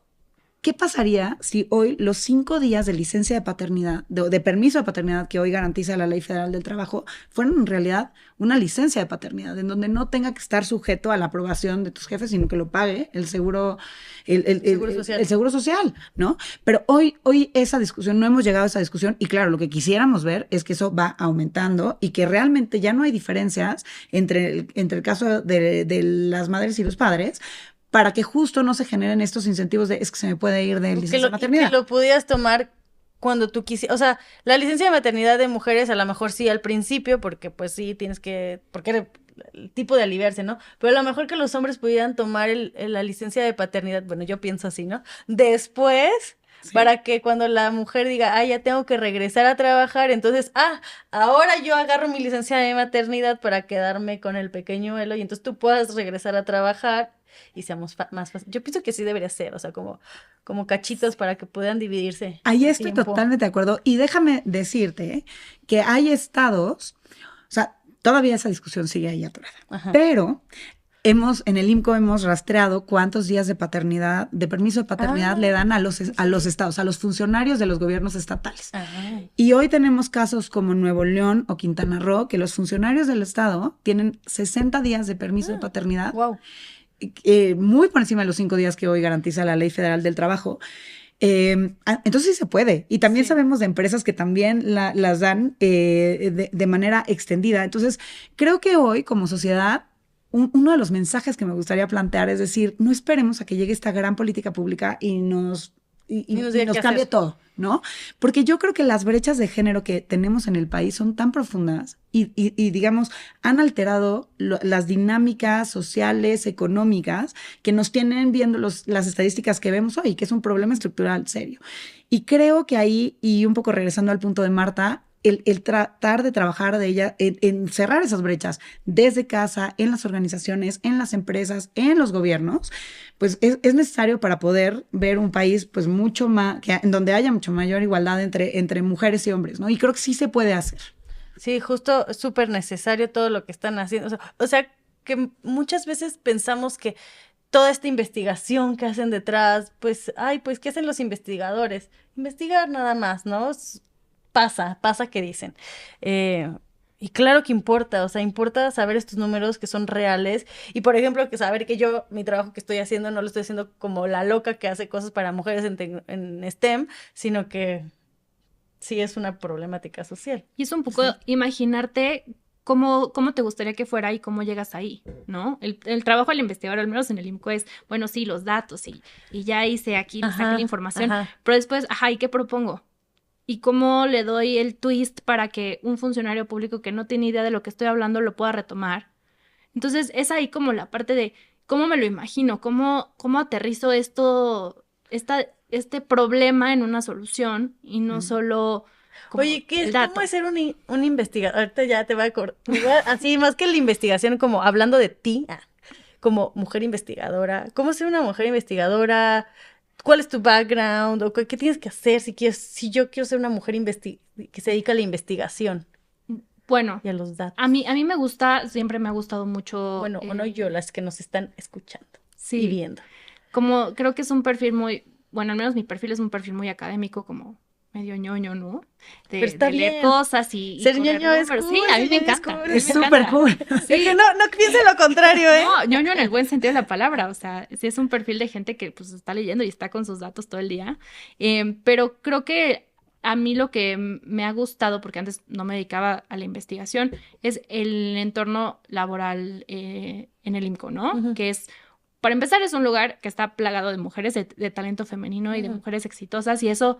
¿qué pasaría si hoy los 5 días de licencia de paternidad, de permiso de paternidad que hoy garantiza la Ley Federal del Trabajo, fueran en realidad una licencia de paternidad, en donde no tenga que estar sujeto a la aprobación de tus jefes, sino que lo pague el seguro, el seguro social, ¿no? Pero hoy esa discusión, no hemos llegado a esa discusión, y claro, lo que quisiéramos ver es que eso va aumentando y que realmente ya no hay diferencias entre el caso de las madres y los padres, para que justo no se generen estos incentivos de es que se me puede ir de licencia de maternidad. Que lo pudieras tomar cuando tú quisieras. O sea, la licencia de maternidad de mujeres a lo mejor sí al principio, porque pues sí tienes que, porque el tipo de aliviarse, ¿no? Pero a lo mejor que los hombres pudieran tomar la licencia de paternidad, bueno, yo pienso así, ¿no? Después, sí, para que cuando la mujer diga, ya tengo que regresar a trabajar, entonces, ahora yo agarro mi licencia de maternidad para quedarme con el pequeñuelo y entonces tú puedas regresar a trabajar y seamos más fácil. Yo pienso que sí debería ser, o sea, como cachitos para que puedan dividirse. Ahí estoy totalmente de acuerdo. Y déjame decirte que hay estados, o sea, todavía esa discusión sigue ahí atorada, pero en el IMCO hemos rastreado cuántos días de paternidad, de permiso de paternidad le dan a los estados, a los funcionarios de los gobiernos estatales. Y hoy tenemos casos como Nuevo León o Quintana Roo, que los funcionarios del estado tienen 60 días de permiso de paternidad. Wow. Muy por encima de los 5 días que hoy garantiza la Ley Federal del Trabajo. Entonces sí se puede. Y también sabemos de empresas que también las dan de manera extendida. Entonces, creo que hoy, como sociedad, uno de los mensajes que me gustaría plantear es decir, no esperemos a que llegue esta gran política pública y nos cambie todo, ¿no? Porque yo creo que las brechas de género que tenemos en el país son tan profundas y digamos, han alterado las dinámicas sociales, económicas, que nos tienen viendo las estadísticas que vemos hoy, que es un problema estructural serio. Y creo que ahí, y un poco regresando al punto de Marta, el tratar de trabajar de ella, en cerrar esas brechas desde casa, en las organizaciones, en las empresas, en los gobiernos, pues es necesario para poder ver un país pues mucho más, en donde haya mucho mayor igualdad entre mujeres y hombres, ¿no? Y creo que sí se puede hacer. Sí, justo es súper necesario todo lo que están haciendo. O sea, que muchas veces pensamos que toda esta investigación que hacen detrás, pues, ¿qué hacen los investigadores? Investigar nada más, ¿no? Pasa que dicen. Y claro que importa, o sea, importa saber estos números que son reales. Y por ejemplo, que saber que yo, mi trabajo que estoy haciendo, no lo estoy haciendo como la loca que hace cosas para mujeres en STEM, sino que sí es una problemática social. Y es un poco imaginarte cómo te gustaría que fuera y cómo llegas ahí, ¿no? El trabajo del investigador, al menos en el IMCO, es, bueno, sí, los datos y ya hice aquí, saqué la información, pero después, ¿y qué propongo? ¿Y cómo le doy el twist para que un funcionario público que no tiene idea de lo que estoy hablando lo pueda retomar? Entonces, es ahí como la parte de cómo me lo imagino, cómo aterrizo este problema en una solución y no solo como Oye, ¿cómo es ser un investigador? Ahorita ya te voy a así, más que la investigación, como hablando de ti, como mujer investigadora. ¿Cómo ser una mujer investigadora? ¿Cuál es tu background? ¿O qué tienes que hacer si yo quiero ser una mujer que se dedica a la investigación? Bueno, y a los datos. A mí me gusta, siempre me ha gustado mucho. Bueno, o no yo, las que nos están escuchando y viendo. Como creo que es un perfil bueno, al menos mi perfil es un perfil muy académico, como medio ñoño, ¿no? Pero está bien. Leer cosas y ser ñoño es cool. Sí, a mí me encanta. Es súper cool. Sí. Es que no piense lo contrario, ¿eh? No, ñoño en el buen sentido de la palabra. O sea, sí es un perfil de gente que pues está leyendo y está con sus datos todo el día. Pero creo que a mí lo que me ha gustado, porque antes no me dedicaba a la investigación, es el entorno laboral en el IMCO, ¿no? Que es, para empezar, es un lugar que está plagado de mujeres, de talento femenino y de mujeres exitosas, y eso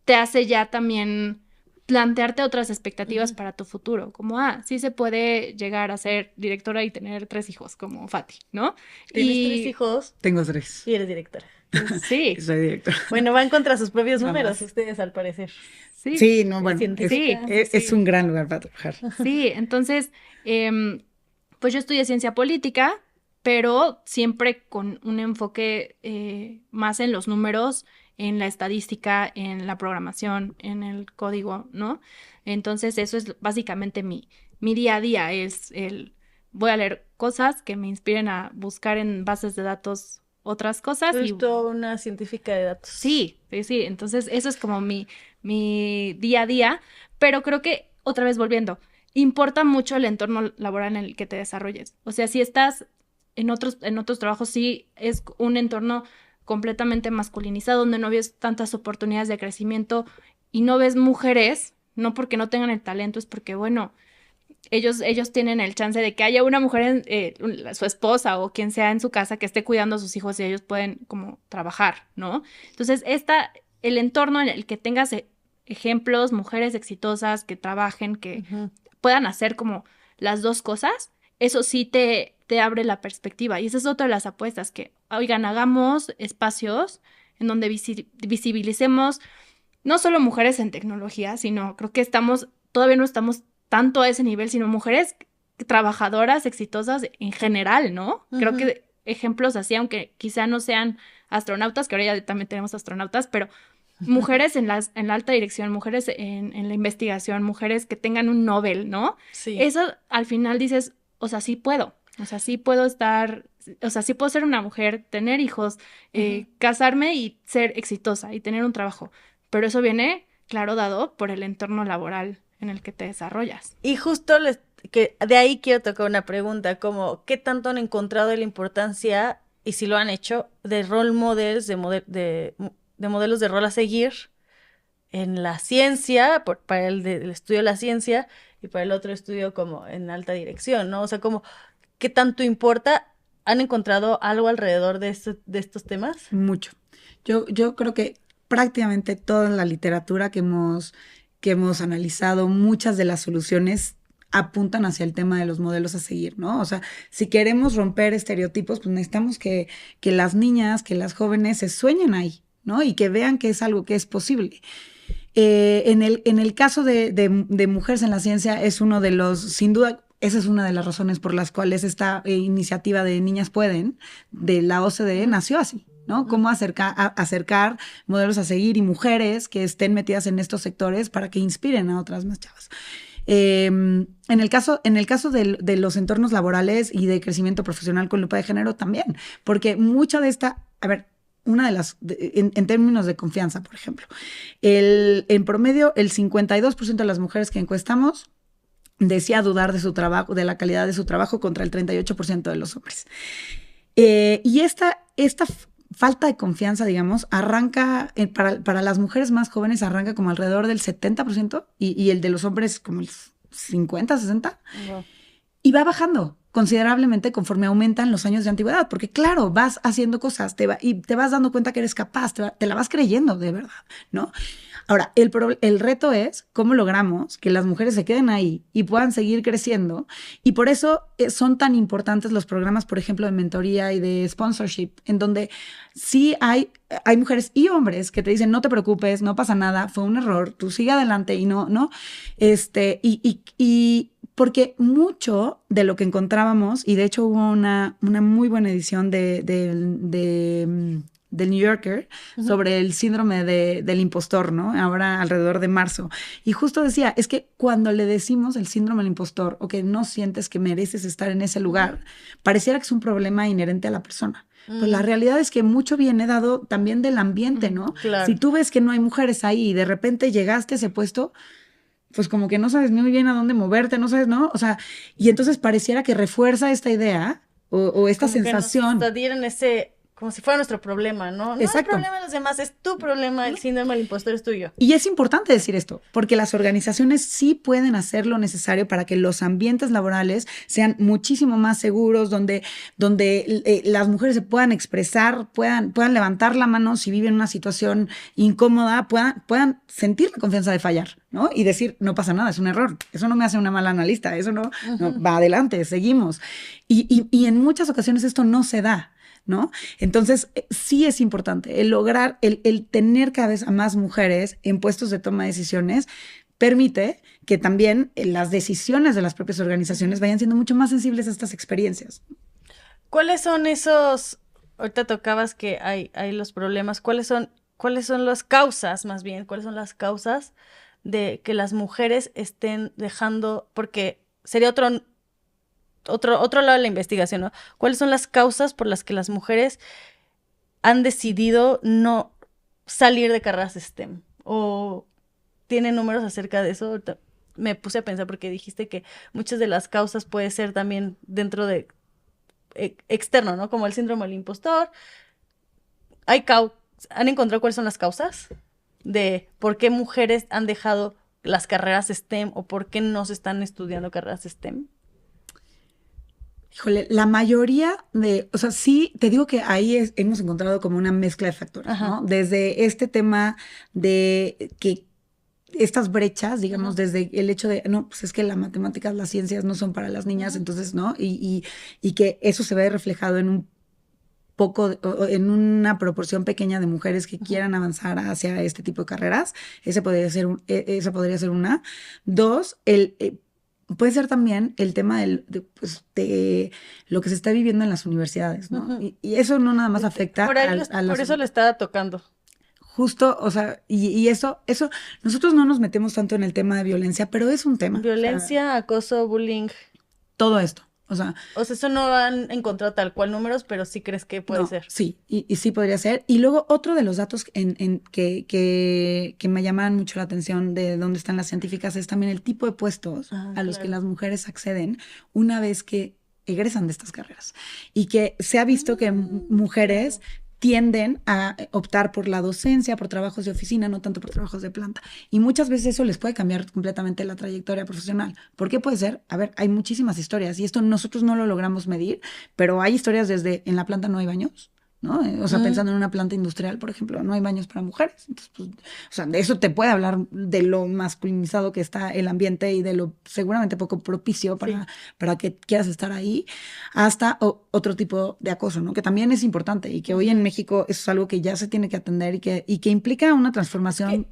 te hace ya también plantearte otras expectativas para tu futuro, como, sí se puede llegar a ser directora y tener 3 hijos, como Fati, ¿no? ¿Tienes 3 hijos? Tengo 3. Y eres directora. Sí. Soy directora. Bueno, van contra sus propios números ustedes, al parecer. Sí, no, bueno, es un gran lugar para trabajar. Sí, entonces, pues yo estudié ciencia política, pero siempre con un enfoque más en los números, en la estadística, en la programación, en el código, ¿no? Entonces eso es básicamente mi día a día, voy a leer cosas que me inspiren a buscar en bases de datos otras cosas. Soy Y toda una científica de datos. sí, entonces eso es como mi día a día, pero creo que, otra vez volviendo, importa mucho el entorno laboral en el que te desarrolles. O sea, si estás en otros trabajos, sí es un entorno completamente masculinizado, donde no ves tantas oportunidades de crecimiento y no ves mujeres, no porque no tengan el talento, es porque, bueno, ellos tienen el chance de que haya una mujer, su esposa o quien sea en su casa que esté cuidando a sus hijos y ellos pueden como trabajar, ¿no? Entonces, el entorno en el que tengas ejemplos, mujeres exitosas que trabajen, que puedan hacer como las dos cosas, eso sí te abre la perspectiva. Y esa es otra de las apuestas, que, oigan, hagamos espacios en donde visibilicemos no solo mujeres en tecnología, sino creo que todavía no estamos tanto a ese nivel, sino mujeres trabajadoras, exitosas en general, ¿no? Creo que ejemplos así, aunque quizá no sean astronautas, que ahora ya también tenemos astronautas, pero mujeres en la alta dirección, mujeres en la investigación, mujeres que tengan un Nobel, ¿no? Sí. Eso al final dices, o sea, sí puedo. O sea, sí puedo sí puedo ser una mujer, tener hijos, casarme y ser exitosa y tener un trabajo. Pero eso viene, claro, dado por el entorno laboral en el que te desarrollas. Y justo que de ahí quiero tocar una pregunta, como ¿qué tanto han encontrado la importancia, y si lo han hecho, de role models, de modelos de rol a seguir en la ciencia, para el estudio de la ciencia, y para el otro estudio como en alta dirección, ¿no? O sea, como ¿qué tanto importa? ¿Han encontrado algo alrededor de estos temas? Mucho. Yo creo que prácticamente toda la literatura que hemos analizado, muchas de las soluciones apuntan hacia el tema de los modelos a seguir, ¿no? O sea, si queremos romper estereotipos, pues necesitamos que las niñas, que las jóvenes se sueñen ahí, ¿no? Y que vean que es algo que es posible. En el caso de mujeres en la ciencia, es uno de los, sin duda, esa es una de las razones por las cuales esta iniciativa de Niñas Pueden, de la OCDE, nació así, ¿no? Cómo acercar modelos a seguir y mujeres que estén metidas en estos sectores para que inspiren a otras más chavas. En el caso de los entornos laborales y de crecimiento profesional con lupa de género también, porque mucha de esta, a ver, una de las, en términos de confianza, por ejemplo, en promedio, el 52% de las mujeres que encuestamos decía dudar de su trabajo, de la calidad de su trabajo, contra el 38% de los hombres. Y esta falta de confianza, digamos, arranca, para las mujeres más jóvenes arranca como alrededor del 70% y el de los hombres como el 50, 60%. Wow. Y va bajando considerablemente conforme aumentan los años de antigüedad, porque claro, vas haciendo cosas y te vas dando cuenta que eres capaz, te la vas creyendo de verdad, ¿no? Ahora, el reto es cómo logramos que las mujeres se queden ahí y puedan seguir creciendo, y por eso son tan importantes los programas, por ejemplo, de mentoría y de sponsorship, en donde sí hay mujeres y hombres que te dicen, no te preocupes, no pasa nada, fue un error, tú sigue adelante y no, porque mucho de lo que encontrábamos, y de hecho hubo una muy buena edición del New Yorker sobre el síndrome del impostor, ¿no? Ahora alrededor de marzo. Y justo decía, es que cuando le decimos el síndrome del impostor o que no sientes que mereces estar en ese lugar, pareciera que es un problema inherente a la persona. Pues la realidad es que mucho viene dado también del ambiente, ¿no? Claro. Si tú ves que no hay mujeres ahí y de repente llegaste a ese puesto, pues como que no sabes muy bien a dónde moverte, no sabes, ¿no? O sea, y entonces pareciera que refuerza esta idea o esta como sensación. Que nos dieran como si fuera nuestro problema, ¿no? No es el problema de los demás, es tu problema, el síndrome del impostor es tuyo. Y es importante decir esto, porque las organizaciones sí pueden hacer lo necesario para que los ambientes laborales sean muchísimo más seguros, donde las mujeres se puedan expresar, puedan levantar la mano si viven una situación incómoda, puedan sentir la confianza de fallar, ¿no? Y decir, no pasa nada, es un error, eso no me hace una mala analista, eso no va adelante, seguimos. Y en muchas ocasiones esto no se da, ¿no? Entonces, sí es importante el lograr, el tener cada vez a más mujeres en puestos de toma de decisiones, permite que también las decisiones de las propias organizaciones vayan siendo mucho más sensibles a estas experiencias. ¿Cuáles son ahorita tocabas que hay los problemas, ¿cuáles son las causas, más bien, cuáles son las causas de que las mujeres estén dejando, porque sería otro lado de la investigación, ¿no? ¿Cuáles son las causas por las que las mujeres han decidido no salir de carreras STEM? ¿O tienen números acerca de eso? Me puse a pensar porque dijiste que muchas de las causas puede ser también dentro de externo, ¿no? Como el síndrome del impostor. ¿Han encontrado cuáles son las causas de por qué mujeres han dejado las carreras STEM o por qué no se están estudiando carreras STEM? Híjole, la mayoría o sea, sí, te digo que ahí hemos encontrado como una mezcla de factores, Ajá. ¿no? Desde este tema de que estas brechas, digamos, desde el hecho de, no, pues es que las matemáticas, las ciencias no son para las niñas, entonces, ¿no? Y que eso se ve reflejado en un poco, en una proporción pequeña de mujeres que quieran avanzar hacia este tipo de carreras. Esa podría ser una. Dos, puede ser también el tema de lo que se está viviendo en las universidades, ¿no? Y eso no nada más afecta por eso le estaba tocando. Justo, o sea, y eso, nosotros no nos metemos tanto en el tema de violencia, pero es un tema. Violencia, acoso, bullying. Todo esto. O sea, eso no han encontrado tal cual números, pero sí crees que puede ser. Sí, y sí podría ser. Y luego otro de los datos que me llaman mucho la atención de dónde están las científicas es también el tipo de puestos a los que las mujeres acceden una vez que egresan de estas carreras. Y que se ha visto que mujeres tienden a optar por la docencia, por trabajos de oficina, no tanto por trabajos de planta. Y muchas veces eso les puede cambiar completamente la trayectoria profesional. ¿Por qué puede ser? A ver, hay muchísimas historias y esto nosotros no lo logramos medir, pero hay historias desde en la planta no hay baños, ¿no? O sea, pensando en una planta industrial, por ejemplo, no hay baños para mujeres. Entonces, pues, o sea, de eso te puede hablar de lo masculinizado que está el ambiente y de lo seguramente poco propicio para que quieras estar ahí, hasta otro tipo de acoso, ¿no? Que también es importante y que hoy en México eso es algo que ya se tiene que atender y que implica una transformación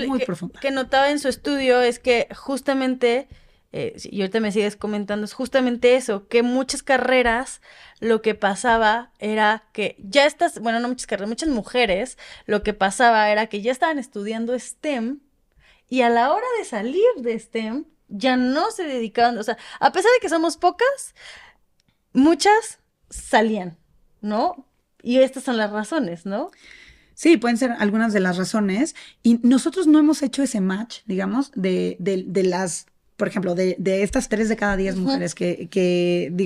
muy profunda. Que notaba en su estudio es que justamente... y ahorita me sigues comentando, es justamente eso, que muchas carreras lo que pasaba era que muchas mujeres, lo que pasaba era que ya estaban estudiando STEM y a la hora de salir de STEM ya no se dedicaban, o sea, a pesar de que somos pocas, muchas salían, ¿no? Y estas son las razones, ¿no? Sí, pueden ser algunas de las razones y nosotros no hemos hecho ese match, digamos, de las... Por ejemplo, de estas 3 de cada 10 mujeres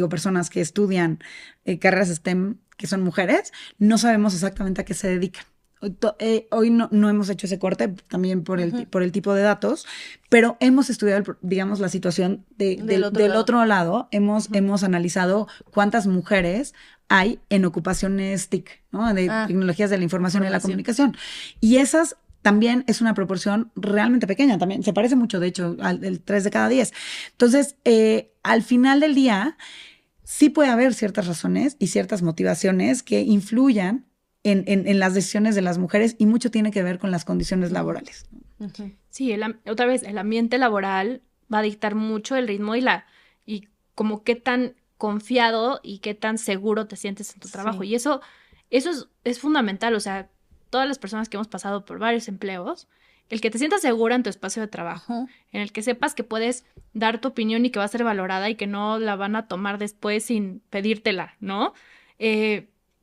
personas que estudian carreras STEM, que son mujeres, no sabemos exactamente a qué se dedican. Hoy no hemos hecho ese corte, también por el tipo de datos, pero hemos estudiado, digamos, la situación del otro lado. Hemos analizado cuántas mujeres hay en ocupaciones TIC, ¿no? De tecnologías de la información y la comunicación. Y esas también es una proporción realmente pequeña, también se parece mucho, de hecho, al 3 de cada 10. Entonces, al final del día, sí puede haber ciertas razones y ciertas motivaciones que influyan en las decisiones de las mujeres y mucho tiene que ver con las condiciones laborales. Sí, otra vez, el ambiente laboral va a dictar mucho el ritmo y como qué tan confiado y qué tan seguro te sientes en tu trabajo. Y eso es fundamental, o sea, todas las personas que hemos pasado por varios empleos, el que te sientas segura en tu espacio de trabajo, en el que sepas que puedes dar tu opinión y que va a ser valorada y que no la van a tomar después sin pedírtela, ¿no?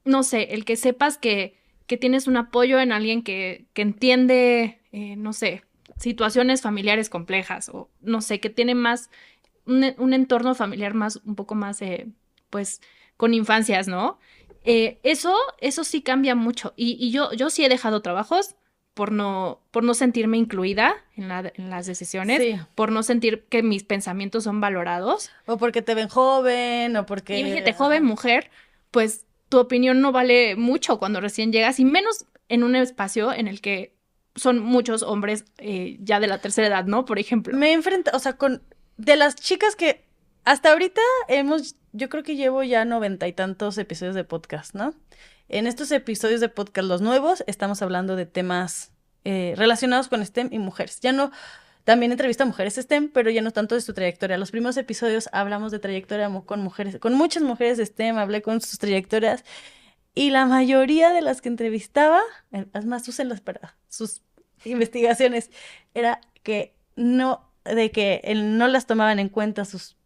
No sé, el que sepas que tienes un apoyo en alguien que entiende, no sé, situaciones familiares complejas o, no sé, que tiene más, un entorno familiar un poco más, pues, con infancias, ¿no? Eso sí cambia mucho. Y yo sí he dejado trabajos por no sentirme incluida en las decisiones, por no sentir que mis pensamientos son valorados. O porque te ven joven, o porque... Imagínate, joven, mujer, pues tu opinión no vale mucho cuando recién llegas, y menos en un espacio en el que son muchos hombres ya de la tercera edad, ¿no? Por ejemplo. Me he enfrentado, o sea, de las chicas que hasta ahorita yo creo que llevo ya 90 y tantos episodios de podcast, ¿no? En estos episodios de podcast, los nuevos, estamos hablando de temas relacionados con STEM y mujeres. Ya no, también entrevisto a mujeres STEM, pero ya no tanto de su trayectoria. Los primeros episodios hablamos de trayectoria con mujeres, con muchas mujeres de STEM, hablé con sus trayectorias, y la mayoría de las que entrevistaba, es más, sus investigaciones, era que no las tomaban en cuenta sus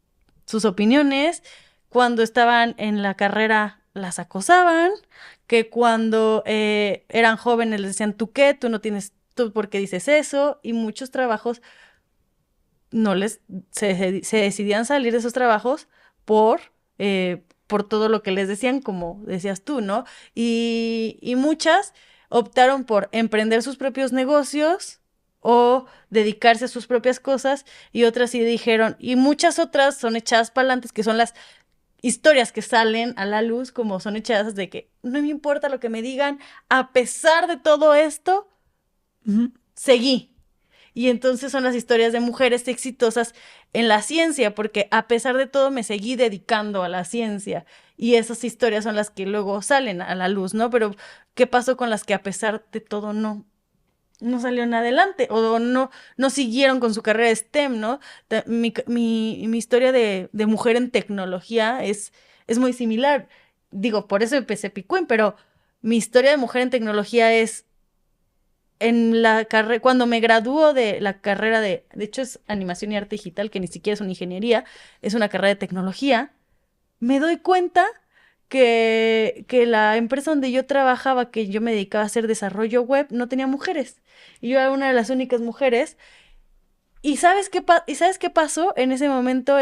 opiniones. Cuando estaban en la carrera las acosaban, que cuando eran jóvenes les decían, ¿tú qué? ¿Tú por qué dices eso? Y muchos trabajos se decidían salir de esos trabajos por todo lo que les decían, como decías tú, ¿no? Y muchas optaron por emprender sus propios negocios o dedicarse a sus propias cosas, y otras sí dijeron, y muchas otras son echadas para adelante, que son las historias que salen a la luz, como son echadas de que no me importa lo que me digan, a pesar de todo esto, seguí. Y entonces son las historias de mujeres exitosas en la ciencia, porque a pesar de todo me seguí dedicando a la ciencia. Y esas historias son las que luego salen a la luz, ¿no? Pero, ¿qué pasó con las que a pesar de todo no salieron adelante o no siguieron con su carrera de STEM, ¿no? Mi historia de mujer en tecnología es muy similar. Digo, por eso empecé Picuín, pero mi historia de mujer en tecnología es en la carrera, cuando me graduó de la carrera de hecho es animación y arte digital, que ni siquiera es una ingeniería, es una carrera de tecnología, me doy cuenta que la empresa donde yo trabajaba, que yo me dedicaba a hacer desarrollo web, no tenía mujeres. Y yo era una de las únicas mujeres. ¿Y sabes qué pasó en ese momento?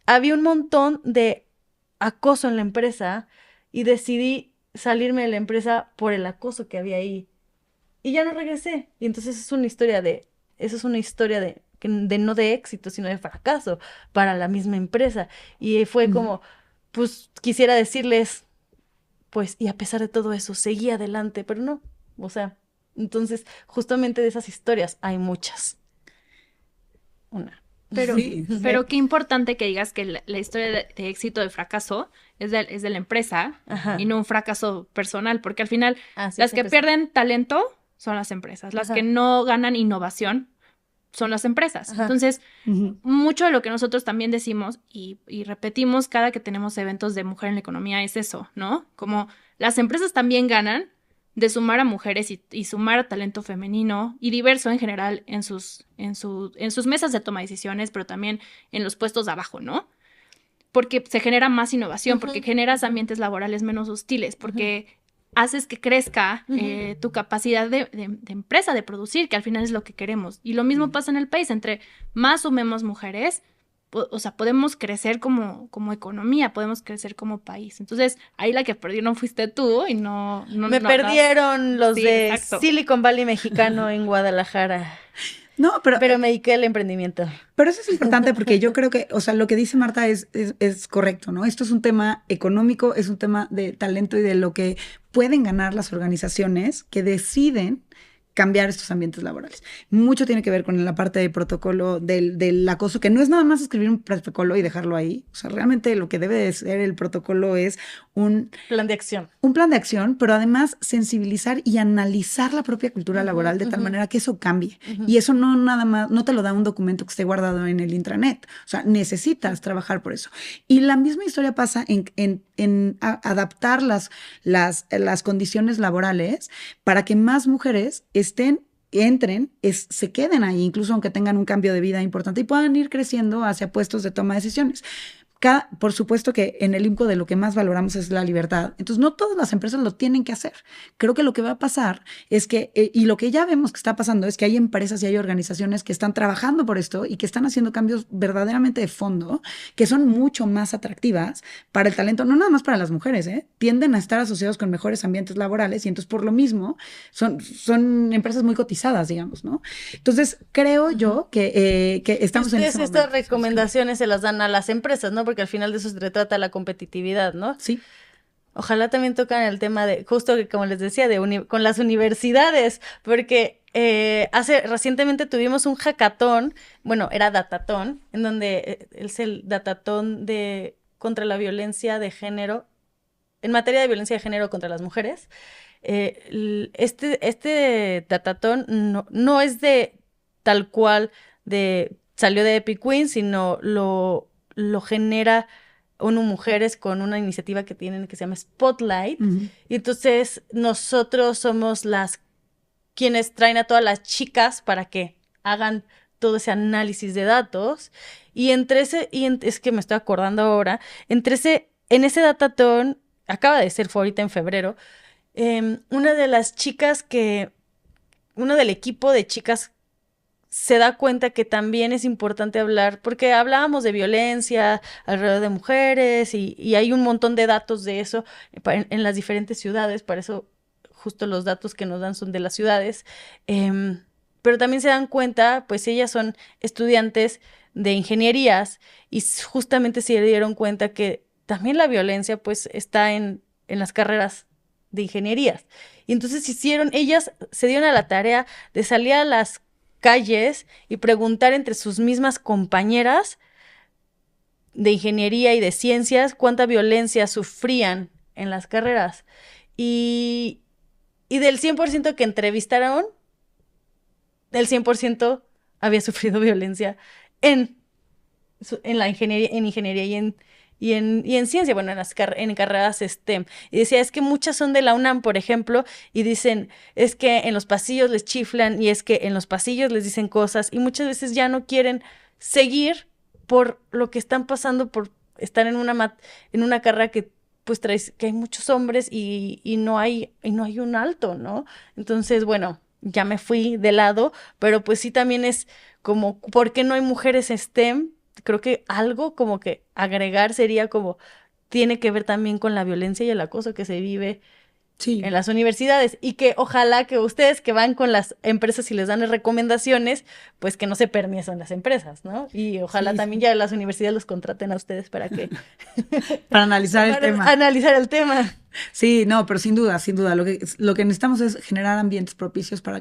Había un montón de acoso en la empresa y decidí salirme de la empresa por el acoso que había ahí. Y ya no regresé. Y entonces eso es una historia de no de éxito, sino de fracaso para la misma empresa. Y fue como, pues quisiera decirles, pues, y a pesar de todo eso, seguí adelante, pero no. O sea, entonces, justamente de esas historias hay muchas. Pero qué importante que digas que la historia de éxito, de fracaso, es de la empresa. Ajá. Y no un fracaso personal, porque al final las que pierden talento son las empresas, las que no ganan innovación son las empresas. Ajá. Entonces, mucho de lo que nosotros también decimos y repetimos cada que tenemos eventos de mujer en la economía es eso, ¿no? Como las empresas también ganan de sumar a mujeres y sumar a talento femenino y diverso en general en sus mesas de toma de decisiones, pero también en los puestos de abajo, ¿no? Porque se genera más innovación, porque generas ambientes laborales menos hostiles, porque haces que crezca tu capacidad de empresa, de producir, que al final es lo que queremos. Y lo mismo pasa en el país, entre más sumemos mujeres, o sea, podemos crecer como economía, podemos crecer como país. Entonces, ahí la que perdieron fuiste tú y no perdieron los de exacto. Silicon Valley mexicano en Guadalajara. No, pero me dediqué al emprendimiento. Pero eso es importante porque yo creo que, o sea, lo que dice Marta es correcto, ¿no? Esto es un tema económico, es un tema de talento y de lo que pueden ganar las organizaciones que deciden cambiar estos ambientes laborales. Mucho tiene que ver con la parte de protocolo del acoso, que no es nada más escribir un protocolo y dejarlo ahí. O sea, realmente lo que debe de ser el protocolo es un plan de acción. Un plan de acción, pero además sensibilizar y analizar la propia cultura laboral de tal manera que eso cambie. Y eso no nada más, no te lo da un documento que esté guardado en el intranet. O sea, necesitas trabajar por eso. Y la misma historia pasa en adaptar las condiciones laborales para que más mujeres entren, se queden ahí, incluso aunque tengan un cambio de vida importante y puedan ir creciendo hacia puestos de toma de decisiones. Por supuesto que en el IMCO de lo que más valoramos es la libertad. Entonces, no todas las empresas lo tienen que hacer. Creo que lo que va a pasar es que, y lo que ya vemos que está pasando es que hay empresas y hay organizaciones que están trabajando por esto y que están haciendo cambios verdaderamente de fondo, que son mucho más atractivas para el talento, no nada más para las mujeres, tienden a estar asociados con mejores ambientes laborales y entonces por lo mismo son empresas muy cotizadas, digamos, ¿no? Entonces, creo yo que estamos en ese momento. Estas recomendaciones se las dan a las empresas, ¿no? Porque al final de eso se trata la competitividad, ¿no? Sí. Ojalá también tocan el tema de, justo como les decía, con las universidades, porque recientemente tuvimos un hackathon, bueno, era datatón, en donde es el datatón contra la violencia de género, en materia de violencia de género contra las mujeres. Este datatón no es de tal cual salió de Epic Queen, sino lo genera ONU Mujeres con una iniciativa que tienen que se llama Spotlight. Y entonces nosotros somos quienes traen a todas las chicas para que hagan todo ese análisis de datos. Y es que me estoy acordando ahora, en ese datatón acaba de ser, fue ahorita en febrero, una de las chicas uno del equipo de chicas se da cuenta que también es importante hablar, porque hablábamos de violencia alrededor de mujeres y hay un montón de datos de eso en las diferentes ciudades, para eso justo los datos que nos dan son de las ciudades, pero también se dan cuenta, pues ellas son estudiantes de ingenierías y justamente se dieron cuenta que también la violencia pues está en las carreras de ingenierías. Y entonces ellas se dieron a la tarea de salir a las calles y preguntar entre sus mismas compañeras de ingeniería y de ciencias cuánta violencia sufrían en las carreras. Y del 100% que entrevistaron, el 100% había sufrido violencia en la ingeniería, y en ciencia, bueno, en carreras STEM. Y decía, es que muchas son de la UNAM, por ejemplo, y dicen, es que en los pasillos les chiflan, y es que en los pasillos les dicen cosas, y muchas veces ya no quieren seguir por lo que están pasando, por estar en una carrera que pues que hay muchos hombres y no hay un alto, ¿no? Entonces, bueno, ya me fui de lado, pero pues sí también es como, ¿por qué no hay mujeres STEM? Creo que algo como que agregar sería como, tiene que ver también con la violencia y el acoso que se vive en las universidades, y que ojalá que ustedes que van con las empresas y les dan recomendaciones, pues que no se permee eso en las empresas, ¿no? Y ojalá también ya las universidades los contraten a ustedes para que... para analizar el tema. Analizar el tema. Sí, no, pero sin duda. Lo que necesitamos es generar ambientes propicios para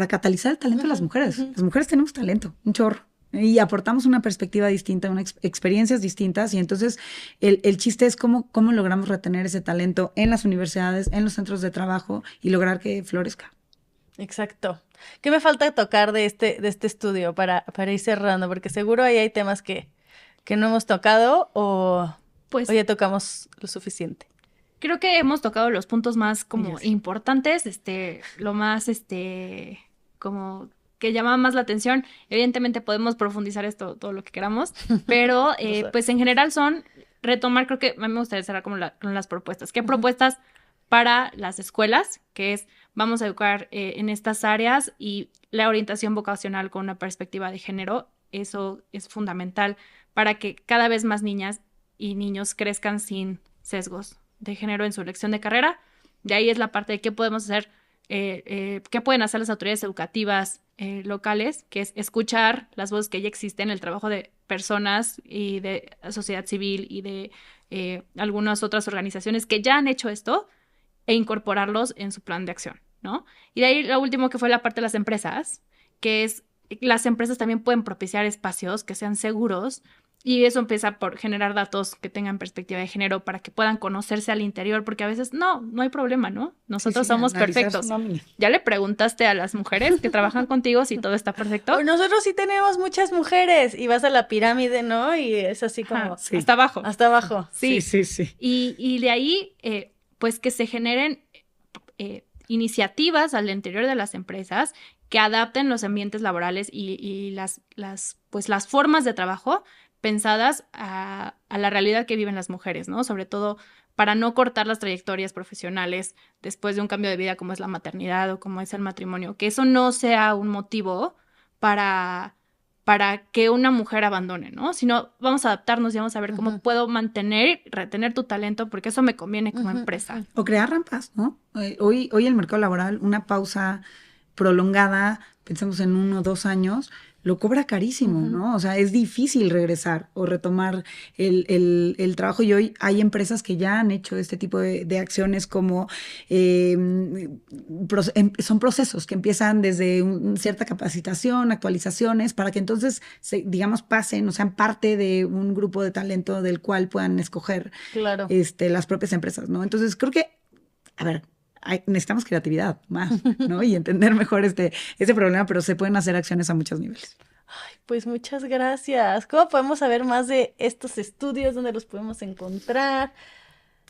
catalizar el talento de las mujeres. Las mujeres tenemos talento, un chorro. Y aportamos una perspectiva distinta, experiencias distintas, y entonces el chiste es cómo logramos retener ese talento en las universidades, en los centros de trabajo, y lograr que florezca. Exacto. ¿Qué me falta tocar de este estudio para ir cerrando? Porque seguro ahí hay temas que no hemos tocado o ya tocamos lo suficiente. Creo que hemos tocado los puntos más como importantes, lo más como que llama más la atención. Evidentemente podemos profundizar esto todo lo que queramos, pero pues en general son retomar, creo que a mí me gustaría cerrar como con las propuestas. ¿Qué propuestas para las escuelas? Que es, vamos a educar en estas áreas, y la orientación vocacional con una perspectiva de género, eso es fundamental para que cada vez más niñas y niños crezcan sin sesgos de género en su elección de carrera. De ahí es la parte de qué podemos hacer, qué pueden hacer las autoridades educativas locales, que es escuchar las voces que ya existen, el trabajo de personas y de sociedad civil y de algunas otras organizaciones que ya han hecho esto, e incorporarlos en su plan de acción, ¿no? Y de ahí lo último, que fue la parte de las empresas, que es, las empresas también pueden propiciar espacios que sean seguros, y eso empieza por generar datos que tengan perspectiva de género para que puedan conocerse al interior, porque a veces no hay problema, ¿no? Nosotros somos perfectos. ¿Ya le preguntaste a las mujeres que trabajan contigo si todo está perfecto? Nosotros sí tenemos muchas mujeres, y vas a la pirámide, ¿no? Y es así como... Hasta abajo. Hasta abajo. Sí. Y de ahí, pues que se generen iniciativas al interior de las empresas que adapten los ambientes laborales y las formas de trabajo pensadas a la realidad que viven las mujeres, ¿no? Sobre todo para no cortar las trayectorias profesionales después de un cambio de vida como es la maternidad o como es el matrimonio, que eso no sea un motivo para que una mujer abandone, ¿no? Sino vamos a adaptarnos y vamos a ver cómo puedo mantener y retener tu talento, porque eso me conviene como empresa. O crear rampas, ¿no? Hoy el mercado laboral, una pausa prolongada, pensemos en 1 o 2 años, lo cobra carísimo, ¿no? O sea, es difícil regresar o retomar el trabajo, y hoy hay empresas que ya han hecho este tipo de acciones como son procesos que empiezan desde cierta capacitación, actualizaciones, para que entonces, digamos, pasen o sean parte de un grupo de talento del cual puedan escoger las propias empresas, ¿no? Entonces, creo que, a ver, necesitamos creatividad más, ¿no? Y entender mejor este problema, pero se pueden hacer acciones a muchos niveles. Ay, pues muchas gracias. ¿Cómo podemos saber más de estos estudios? ¿Dónde los podemos encontrar?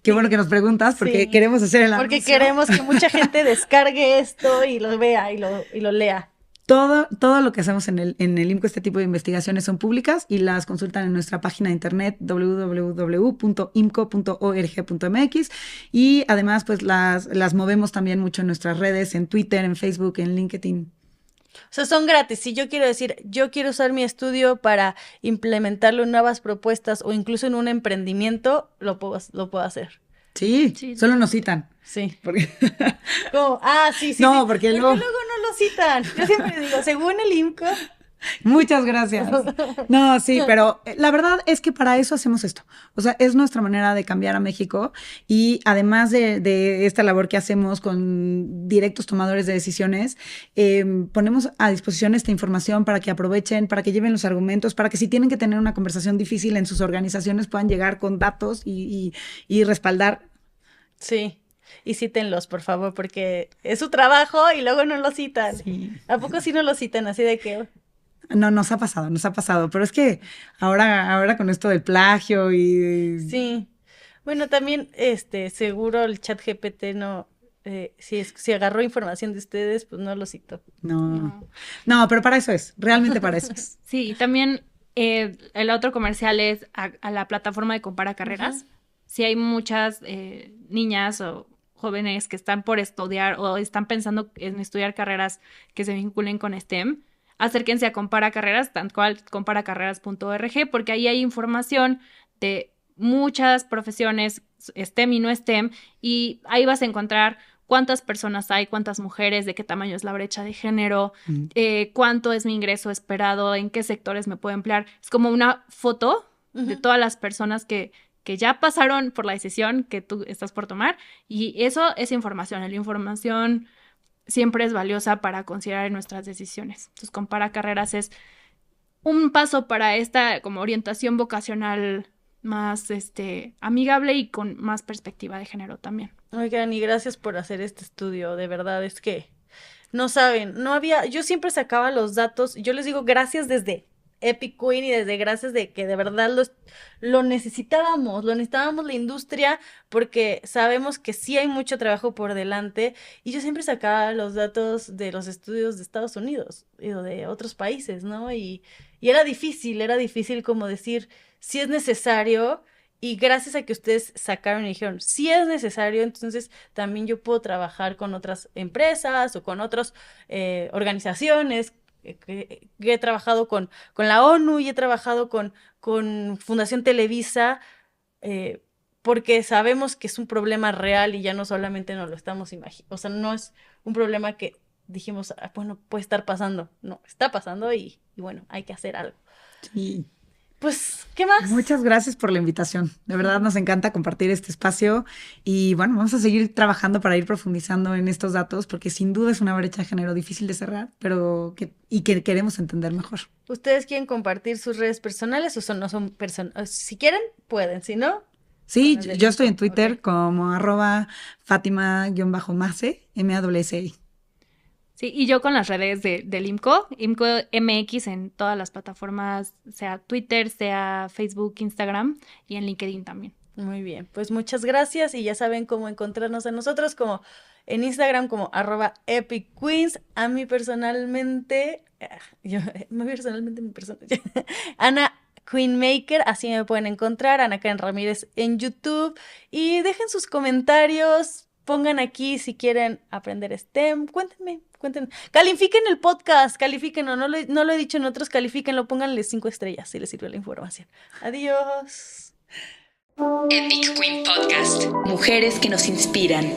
Qué bueno que nos preguntas, porque queremos hacer el anuncio. Porque queremos que mucha gente descargue esto y lo vea y lo lea. Todo lo que hacemos en el IMCO, este tipo de investigaciones son públicas y las consultan en nuestra página de internet www.imco.org.mx, y además pues las movemos también mucho en nuestras redes, en Twitter, en Facebook, en LinkedIn. O sea, son gratis. Si yo quiero decir, yo quiero usar mi estudio para implementarlo en nuevas propuestas o incluso en un emprendimiento, lo puedo hacer. Sí, Sí. solo nos citan. Sí. Porque... ¿Cómo? Sí. No, sí. porque luego luego... no lo citan. Yo siempre digo, según el IMCO. Muchas gracias. No, sí, pero la verdad es que para eso hacemos esto. O sea, es nuestra manera de cambiar a México, y además de esta labor que hacemos con directos tomadores de decisiones, ponemos a disposición esta información para que aprovechen, para que lleven los argumentos, para que si tienen que tener una conversación difícil en sus organizaciones puedan llegar con datos y respaldar. Sí. Y cítenlos, por favor, porque es su trabajo y luego no lo citan. Sí. ¿A poco sí no lo citan? Así de que... No, nos ha pasado, pero es que ahora con esto del plagio y... Sí. Bueno, también, seguro el ChatGPT no, si agarró información de ustedes, pues no lo citó. No, pero para eso es, realmente para eso es. Sí, y también el otro comercial es a la plataforma de Compara Carreras. Ujú. Si hay muchas niñas o jóvenes que están por estudiar o están pensando en estudiar carreras que se vinculen con STEM, acérquense a Compara Carreras, tal cual comparacarreras.org, porque ahí hay información de muchas profesiones STEM y no STEM, y ahí vas a encontrar cuántas personas hay, cuántas mujeres, de qué tamaño es la brecha de género, cuánto es mi ingreso esperado, en qué sectores me puedo emplear. Es como una foto de todas las personas que ya pasaron por la decisión que tú estás por tomar, y eso es información. La información siempre es valiosa para considerar en nuestras decisiones. Entonces, Compara Carreras es un paso para esta como orientación vocacional más amigable y con más perspectiva de género también. Oigan, y gracias por hacer este estudio, de verdad, es que no saben, yo siempre sacaba los datos, yo les digo gracias desde Epic Queen y desde gracias de que de verdad lo necesitábamos la industria, porque sabemos que sí hay mucho trabajo por delante, y yo siempre sacaba los datos de los estudios de Estados Unidos o de otros países, ¿no? Y era difícil como decir, si es necesario. Y gracias a que ustedes sacaron y dijeron, si es necesario, entonces también yo puedo trabajar con otras empresas o con otras organizaciones. Que he trabajado con la ONU y he trabajado con Fundación Televisa, porque sabemos que es un problema real y ya no solamente nos lo estamos imaginando. O sea, no es un problema que dijimos, bueno, puede estar pasando. No, está pasando y bueno, hay que hacer algo. Sí. Pues, ¿qué más? Muchas gracias por la invitación. De verdad nos encanta compartir este espacio, y bueno, vamos a seguir trabajando para ir profundizando en estos datos, porque sin duda es una brecha de género difícil de cerrar, pero que queremos entender mejor. ¿Ustedes quieren compartir sus redes personales o no son personas? Si quieren, pueden, si no... Sí, Con el yo estoy en Twitter ok. como @Fátima_Mase, MASI. Sí, y yo con las redes del IMCO MX en todas las plataformas, sea Twitter, sea Facebook, Instagram y en LinkedIn también. Muy bien, pues muchas gracias, y ya saben cómo encontrarnos a nosotros, como en Instagram como @EpicQueens. A mí personalmente, Ana Queenmaker, así me pueden encontrar, Ana Karen Ramírez en YouTube, y dejen sus comentarios. Pongan aquí si quieren aprender STEM, cuéntenme. Califiquen el podcast, califíquenlo, no lo he dicho en otros, califíquenlo, pónganle 5 estrellas si les sirve la información. Adiós. Epic Queen Podcast. Mujeres que nos inspiran.